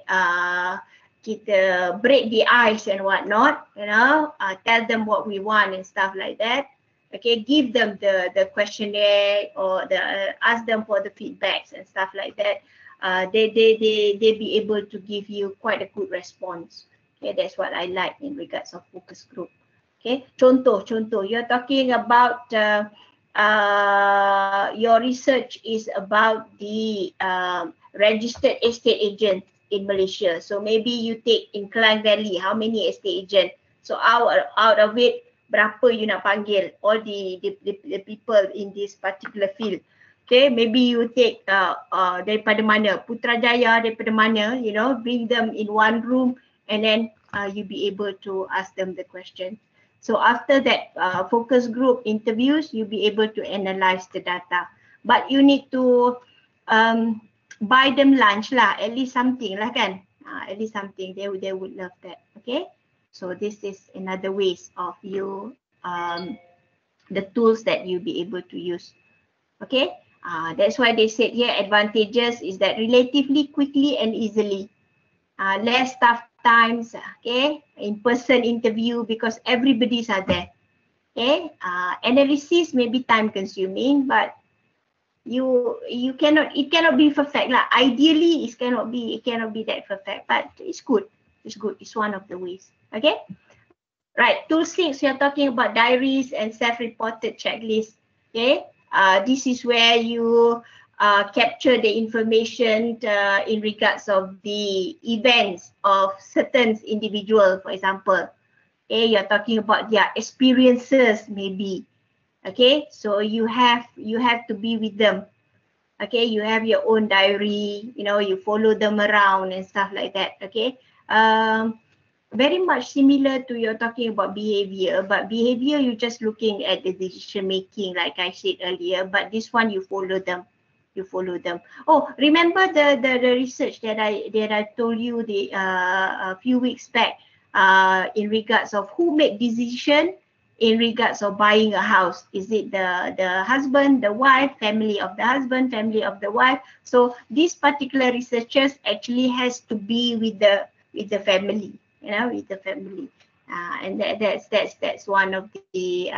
kita break the ice and whatnot, tell them what we want and stuff like that. Okay, give them the questionnaire or ask them for the feedbacks and stuff like that. They be able to give you quite a good response. Okay, that's what I like in regards of focus group. Okay, contoh, you're talking about your research is about the registered estate agent in Malaysia. So maybe you take in Klang Valley, how many estate agent? So out of it, berapa you nak panggil all the people in this particular field. Okay, maybe you take daripada mana, Putrajaya daripada mana, bring them in one room and then you be able to ask them the question. So after that focus group interviews, you'll be able to analyze the data. But you need to buy them lunch lah, at least something lah kan. At least something, they would love that. Okay, so this is another ways of you, the tools that you'll be able to use. Okay, that's why they said here advantages is that relatively quickly and easily. Less tough times, okay, in-person interview because everybody's are there. Okay, analysis may be time consuming, but it cannot be perfect lah. Ideally, it cannot be that perfect, but it's good. It's one of the ways. Okay, right. Tool 6, you're talking about diaries and self-reported checklist. Okay, this is where you capture the information in regards of the events of certain individual, for example. Okay, you're talking about their experiences maybe. Okay, so you have to be with them. Okay, you have your own diary, you follow them around and stuff like that. Okay, very much similar to you're talking about behavior, but behavior you're just looking at the decision making like I said earlier, but this one you follow them. Oh, remember the research that I told you a few weeks back in regards of who make decision in regards of buying a house. Is it the husband, the wife, family of the husband, family of the wife? So these particular researchers actually has to be with the family, with the family. And that's one of the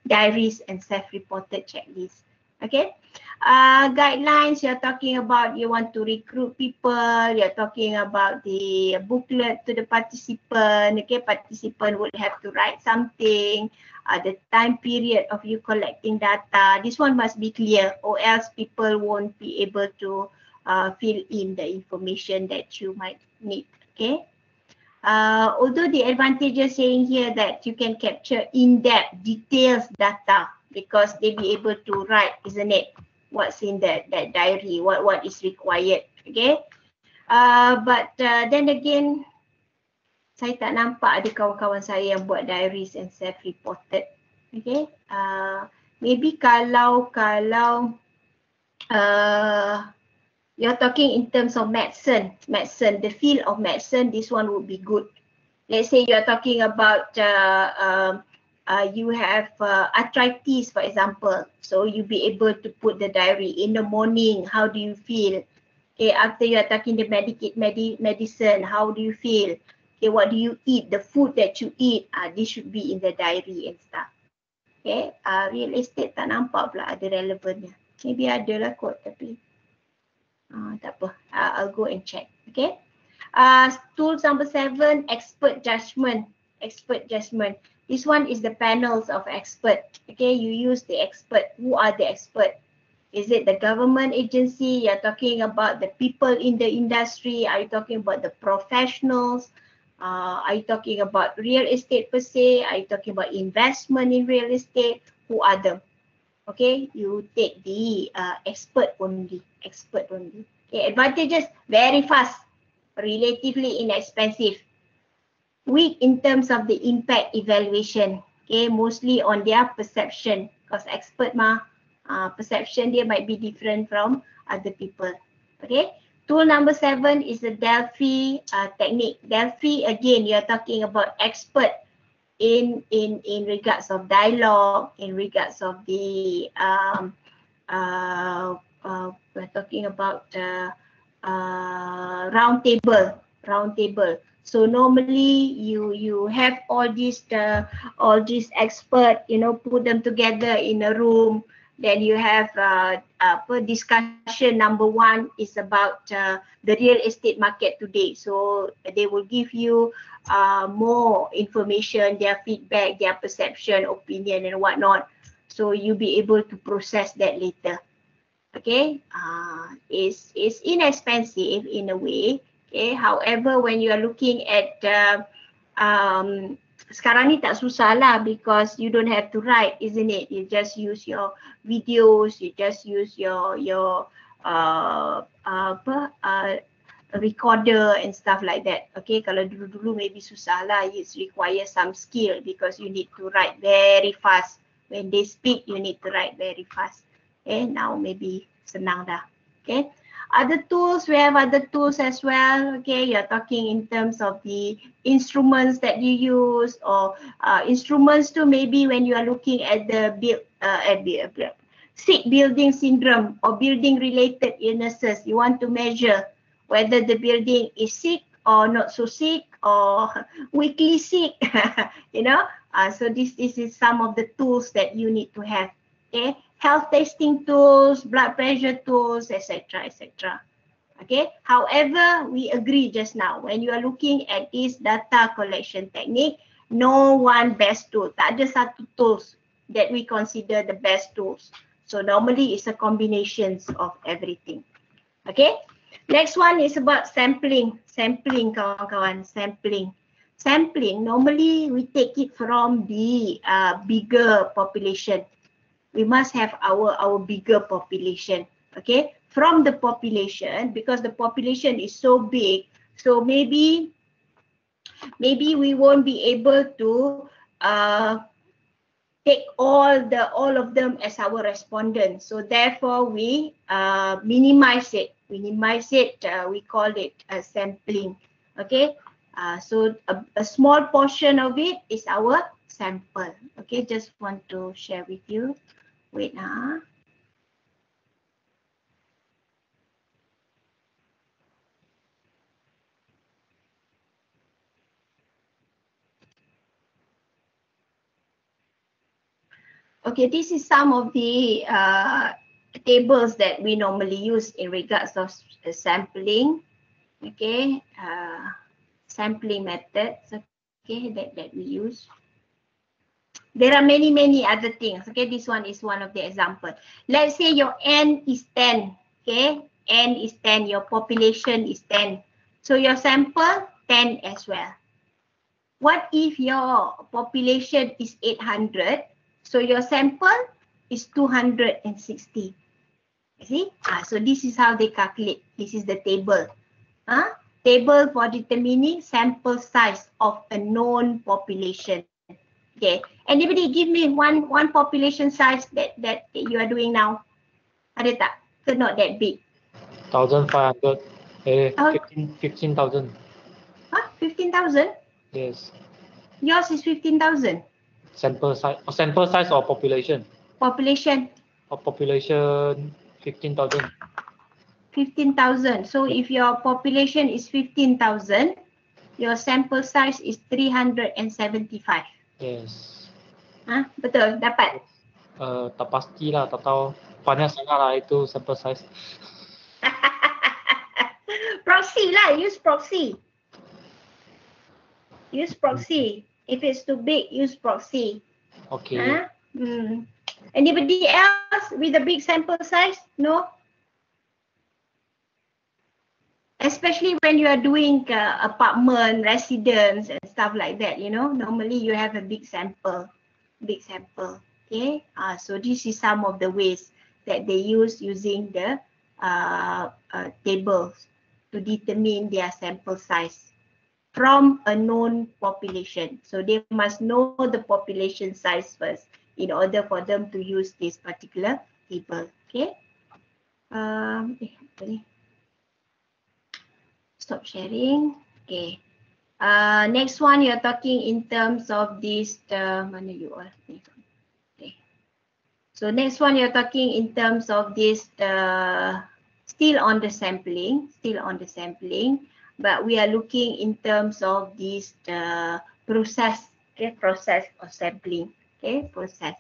diaries and self-reported checklists. Okay, guidelines, you're talking about you want to recruit people, you're talking about the booklet to the participant. Okay, participant would have to write something, the time period of you collecting data. This one must be clear or else people won't be able to fill in the information that you might need. Okay. Although the advantages saying here that you can capture in-depth details data because they be able to write, isn't it? What's in that diary, what is required, okay? But then again, saya tak nampak ada kawan-kawan saya yang buat diaries and self-reported, okay? Maybe kalau you're talking in terms of medicine, the field of medicine, this one would be good. Let's say you're talking about you have arthritis, for example. So you be able to put the diary in the morning. How do you feel? Okay, after you are taking the medicine, how do you feel? Okay, what do you eat? The food that you eat, this should be in the diary and stuff. Okay, real estate tak nampak pula ada relevannya. Maybe ada lah kot tapi tak apa. I'll go and check. Okay. Tools number 7, expert judgment. This one is the panels of expert. Okay, you use the expert. Who are the expert? Is it the government agency? You're talking about the people in the industry? Are you talking about the professionals? Are you talking about real estate per se? Are you talking about investment in real estate? Who are them? Okay, you take the expert only. Okay, advantages, very fast, relatively inexpensive. Weak in terms of the impact evaluation, okay, mostly on their perception because expert mah, Perception dia might be different from other people. Okay. Tool number 7 is the Delphi technique. Delphi, again, you're talking about expert in regards of dialogue, in regards of the we're talking about round table. So normally you have all these expert, you know, put them together in a room. Then you have discussion number 1 is about the real estate market today. So they will give you more information, their feedback, their perception, opinion, and whatnot. So you'll be able to process that later. Okay, it's inexpensive in a way. Okay, however, when you are looking at sekarang ni tak susah lah because you don't have to write, isn't it? You just use your videos, you just use your recorder and stuff like that. Okay, kalau dulu-dulu maybe susah lah, it requires some skill because you need to write very fast. When they speak, you need to write very fast. Okay, now maybe senang dah. Okay, other tools, we have other tools as well. Okay, you're talking in terms of the instruments that you use, or instruments too, maybe when you are looking at the sick building syndrome or building related illnesses, you want to measure whether the building is sick or not so sick or weakly sick. You know, so this is some of the tools that you need to have. Okay, health testing tools, blood pressure tools, etc., etc. Okay, however, we agree just now, when you are looking at this data collection technique, no one best tool. Tak ada satu tools that we consider the best tools. So normally it's a combinations of everything. Okay, next one is about sampling. Sampling, kawan-kawan, sampling. Sampling, normally we take it from the bigger population. We must have our bigger population. Okay, from the population, because the population is so big, so maybe we won't be able to take all of them as our respondents. So therefore we minimize it. We call it a sampling. Okay, so a small portion of it is our sample. Okay, just want to share with you. Wait, Okay, this is some of the tables that we normally use in regards of sampling. Okay, sampling methods. Okay, that we use. There are many other things. Okay, this one is one of the example. Let's say your N is 10. Okay, N is 10. Your population is 10. So your sample 10 as well. What if your population is 800? So your sample is 260. You see? So this is how they calculate. This is the table. Table for determining sample size of a known population. Okay. Anybody give me one population size that you are doing now? Ada tak? So not that big. 1,500. 15,000. 15,000? Yes. Yours is 15,000. Sample size or population? Population. Population 15,000. 15,000. So if your population is 15,000, your sample size is 375. Yes. Betul, dapat? Tak pasti lah, tak tahu. Banyak sangat lah itu sample size. Proxy lah, use proxy. Use proxy. If it's too big, use proxy. Okay. Anybody else with a big sample size? No? Especially when you are doing apartment, residence and stuff like that, you know, normally you have a big sample. Okay, so this is some of the ways that they use using the tables to determine their sample size from a known population. So they must know the population size first in order for them to use this particular table. Okay. Apa ni? Stop sharing. Okay. Next one, you're talking in terms of this, mana you all? Okay. So next one, you're talking in terms of this, still on the sampling, but we are looking in terms of this, process, okay, process of sampling, okay, process.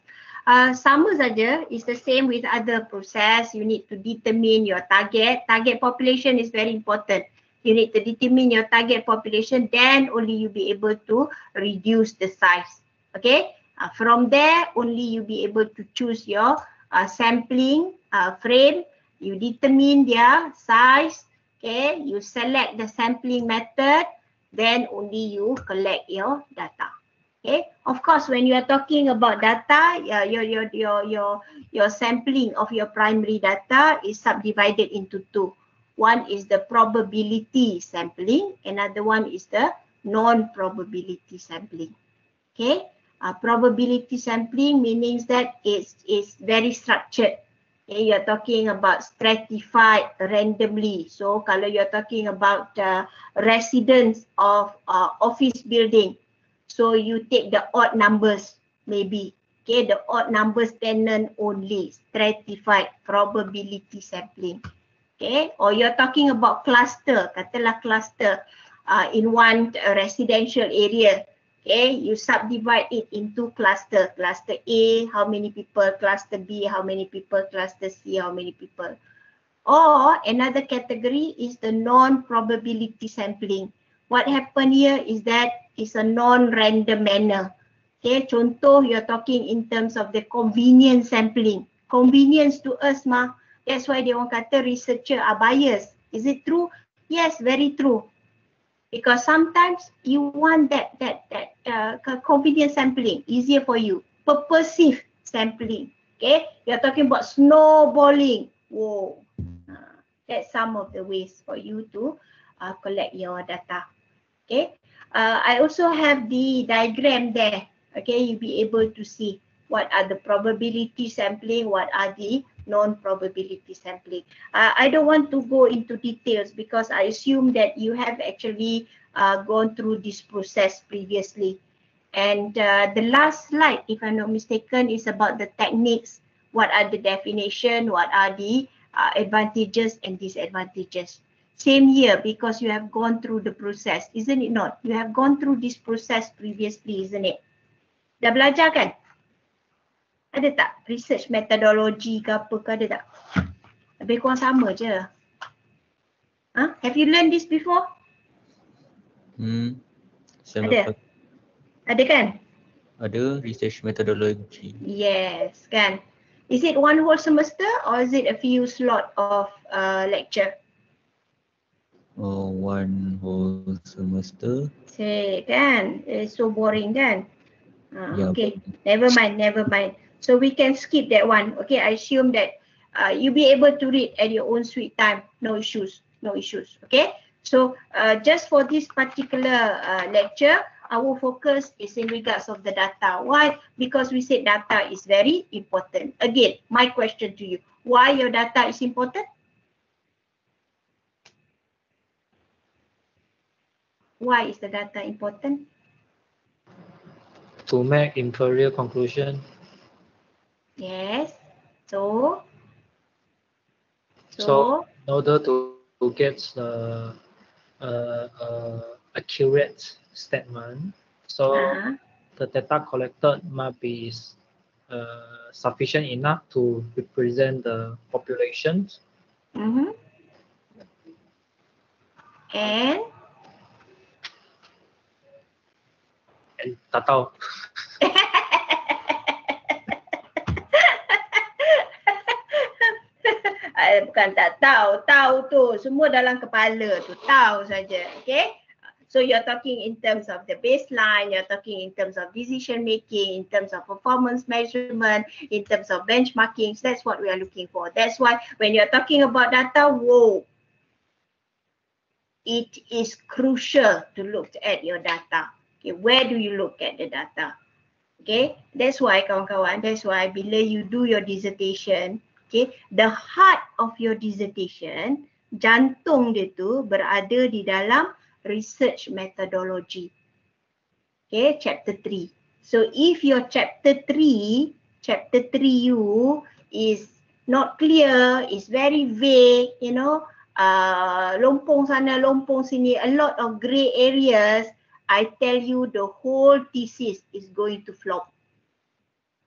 Sama saja, it's the same with other process. You need to determine your target. Target population is very important. You need to determine your target population, then only you be able to reduce the size. Okay, from there only you be able to choose your sampling frame. You determine their size. Okay, you select the sampling method, then only you collect your data. Okay, of course, when you are talking about data, your sampling of your primary data is subdivided into two. One is the probability sampling, another one is the non-probability sampling. Okay, probability sampling means that it's very structured. Okay, you're talking about stratified randomly. So kalau you're talking about residents of office building, so you take the odd numbers maybe. Okay, the odd numbers tenant only, stratified probability sampling. Okay, or you're talking about cluster, katalah cluster in one residential area. Okay, you subdivide it into cluster. Cluster A, how many people? Cluster B, how many people? Cluster C, how many people? Or another category is the non-probability sampling. What happened here is that it's a non-random manner. Okay, contoh you're talking in terms of the convenience sampling. Convenience to us mah. That's why they orang kata researcher are biased. Is it true? Yes, very true. Because sometimes you want that convenience sampling, easier for you. Purposive sampling. Okay, you're talking about snowballing. Whoa. That's some of the ways for you to collect your data. Okay, I also have the diagram there. Okay, you'll be able to see what are the probability sampling, what are the non-probability sampling. I don't want to go into details because I assume that you have actually gone through this process previously. And the last slide, if I'm not mistaken, is about the techniques. What are the definition? What are the advantages and disadvantages? Same here because you have gone through the process, isn't it not? You have gone through this process previously, isn't it? Dah belajar kan? Ada tak research methodology ke apa ke, ada tak? Lebih kurang sama je. Have you learned this before? Ada? Ada kan? Ada research methodology. Yes, kan? Is it one whole semester or is it a few slot of lecture? One whole semester. Say kan? It's so boring kan? Yeah. Okay, never mind. So we can skip that one. Okay, I assume that you'll be able to read at your own sweet time. No issues. Okay, so just for this particular lecture, our focus is in regards of the data. Why? Because we said data is very important. Again, my question to you, why your data is important? Why is the data important? To make inferior conclusion. Yes. So In order to get the accurate statement, so the data collected must be sufficient enough to represent the population. And tak tahu. Bukan tak tahu tu semua dalam kepala tu, tahu saja. Okay, so you're talking in terms of the baseline, you're talking in terms of decision making, in terms of performance measurement, in terms of benchmarking. So that's what we are looking for. That's why when you're talking about data, whoa, it is crucial to look at your data. Okay, where do you look at the data? Okay, that's why kawan-kawan, that's why bila you do your dissertation, Okay, the heart of your dissertation, jantung dia tu berada di dalam research methodology. Okay, chapter 3. So if your chapter 3 you is not clear, is very vague, you know, lompong sana, lompong sini, a lot of grey areas, I tell you the whole thesis is going to flop.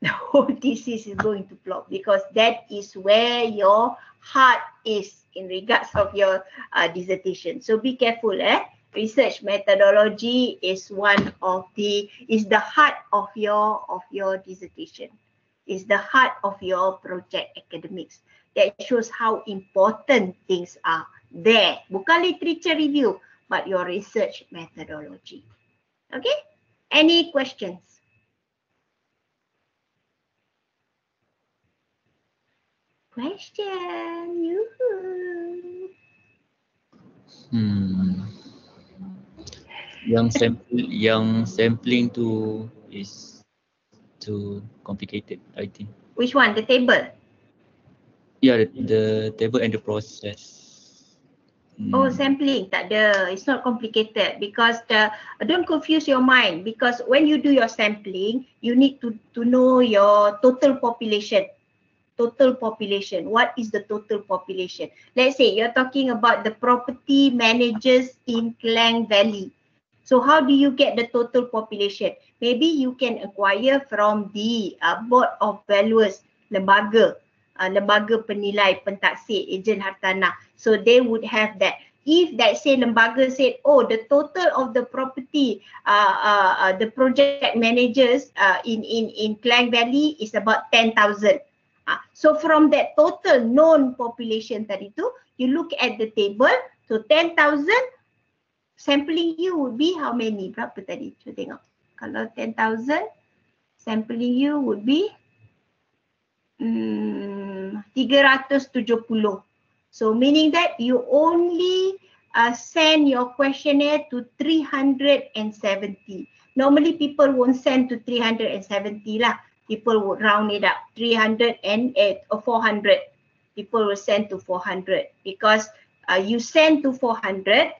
The whole thesis is going to flop because that is where your heart is in regards of your dissertation. So be careful, research methodology is the heart of your dissertation. Is the heart of your project academics. That shows how important things are there. Bukan literature review, but your research methodology. Okay? Any questions? Question. Yoo-hoo. Yang sampling tu is too complicated, I think. Which one? The table? Yeah, the table and the process. Oh, sampling. Tak ada. It's not complicated because don't confuse your mind because when you do your sampling, you need to know your total population. Total population. What is the total population? Let's say you're talking about the property managers in Klang Valley. So how do you get the total population? Maybe you can acquire from the board of valuers, lembaga penilai pentaksir ejen hartanah. So they would have that. If that say lembaga said, oh, the total of the property, the project managers in Klang Valley is about 10,000. So from that total known population tadi tu, you look at the table, so 10,000, sampling you would be how many? Berapa tadi? Cuba tengok. Kalau 10,000, sampling you would be 370. So meaning that you only send your questionnaire to 370. Normally people won't send to 370 lah. People would round it up, 300 or 400. People will send to 400 because you send to 400,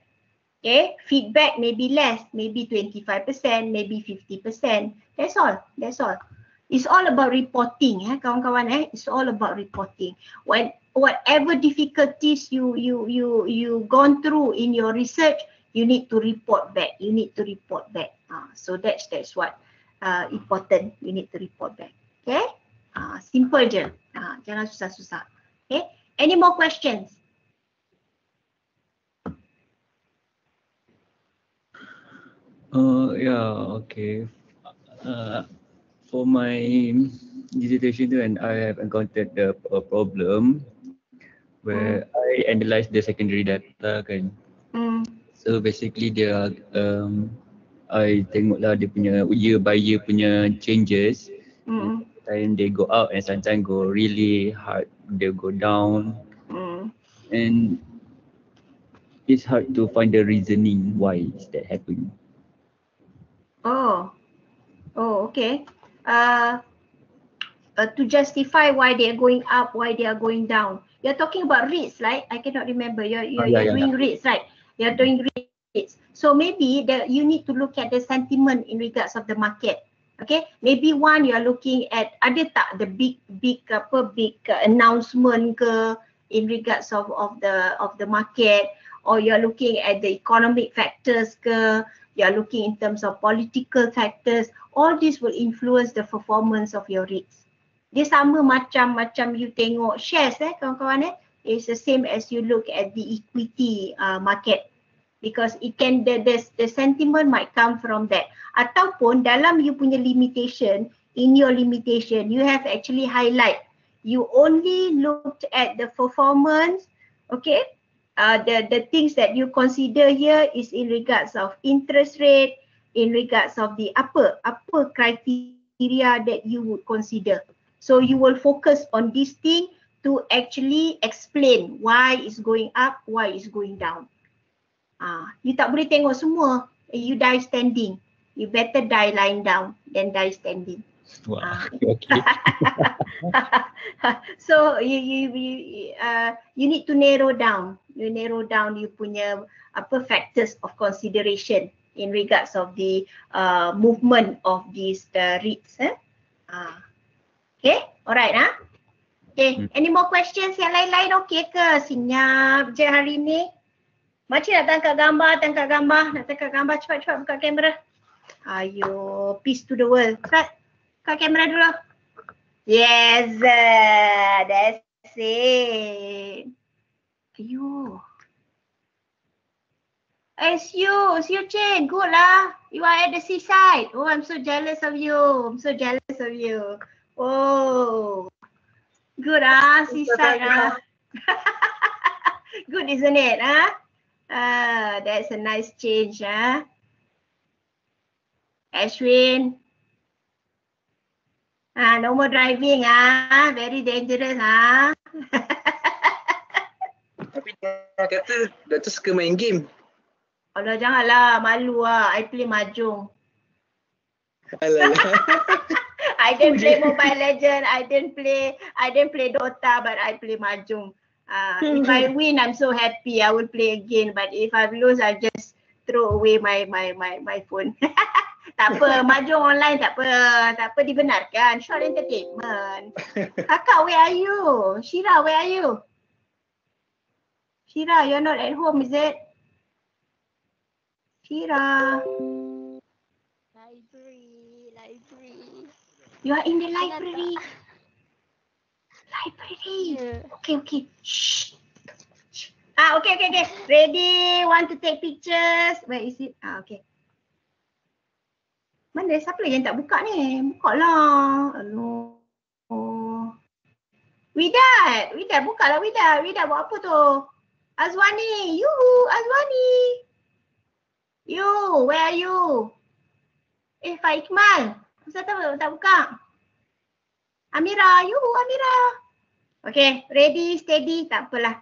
okay, feedback may be less, maybe 25%, maybe 50%. That's all. It's all about reporting, kawan-kawan. It's all about reporting. Whatever difficulties you gone through in your research, you need to report back. So that's what important. You need to report back. Okay? Simple je. Jangan susah-susah. Okay? Any more questions? Okay. For my dissertation tu, and I have encountered a problem where I analyze the secondary data kan. So basically dia I tengoklah dia punya year by year punya changes. Sometimes they go out and sometimes go really hard, they go down. And it's hard to find the reasoning why is that happening. Oh, okay. To justify why they are going up, why they are going down. You're talking about rates, right? I cannot remember. You're doing rates, right? You're doing rates. So maybe you need to look at the sentiment in regards of the market. Okay, maybe one you are looking at ada tak the big announcement ke in regards of the market, or you are looking at the economic factors ke, you are looking in terms of political factors. All this will influence the performance of your rates. Dia sama macam you tengok shares kawan-kawan. It's the same as you look at the equity market, because it can the sentiment might come from that. Ataupun dalam you punya limitation, in your limitation you have actually highlight, you only looked at the performance, okay, the things that you consider here is in regards of interest rate, in regards of the apa criteria that you would consider. So you will focus on this thing to actually explain why it's going up, why it's going down. You tak boleh tengok semua, you die standing. You better die lying down than die standing. Wah, okay. So you need to narrow down. You narrow down you punya factors of consideration in regards of the movement of these reads. Okay, alright Okay, any more questions yang lain-lain okay ke? Senyap je hari ni. Macam nak tangkap gambar, nak tangkap gambar cepat-cepat buka kamera. Ayo, peace to the world. Cepat, buka kamera dulu. Yes, that's it. Ayo. It's you Chen, good lah. You are at the seaside. Oh, I'm so jealous of you. Oh, good seaside Good, isn't it? That's a nice change. Ashwin. No more driving. Very dangerous. Tapi dia kata Dr. suka main game. Alah, janganlah, malu I play mahjong. Alah. I didn't play Mobile Legend, I didn't play Dota, but I play mahjong. If I win, I'm so happy. I will play again. But if I lose, I just throw away my phone. Tak apa, mahjong online tak apa dibenarkan. Short entertainment. Kakak, where are you? Shira, where are you? Shira, you're not at home, is it? Shira. Library. You are in the library. Yeah. Okay. Shh. Okay. Ready? Want to take pictures? Where is it? Okay. Mana siapa lagi yang tak buka ni? Buka lah. Aduh. Widat buka lah Widat. Widat buat apa tu? Azwani. Azwani. You, where are you? Pak Ikmal. Kenapa tak buka? Amira. Amira. Okay, ready, steady. Tak apalah.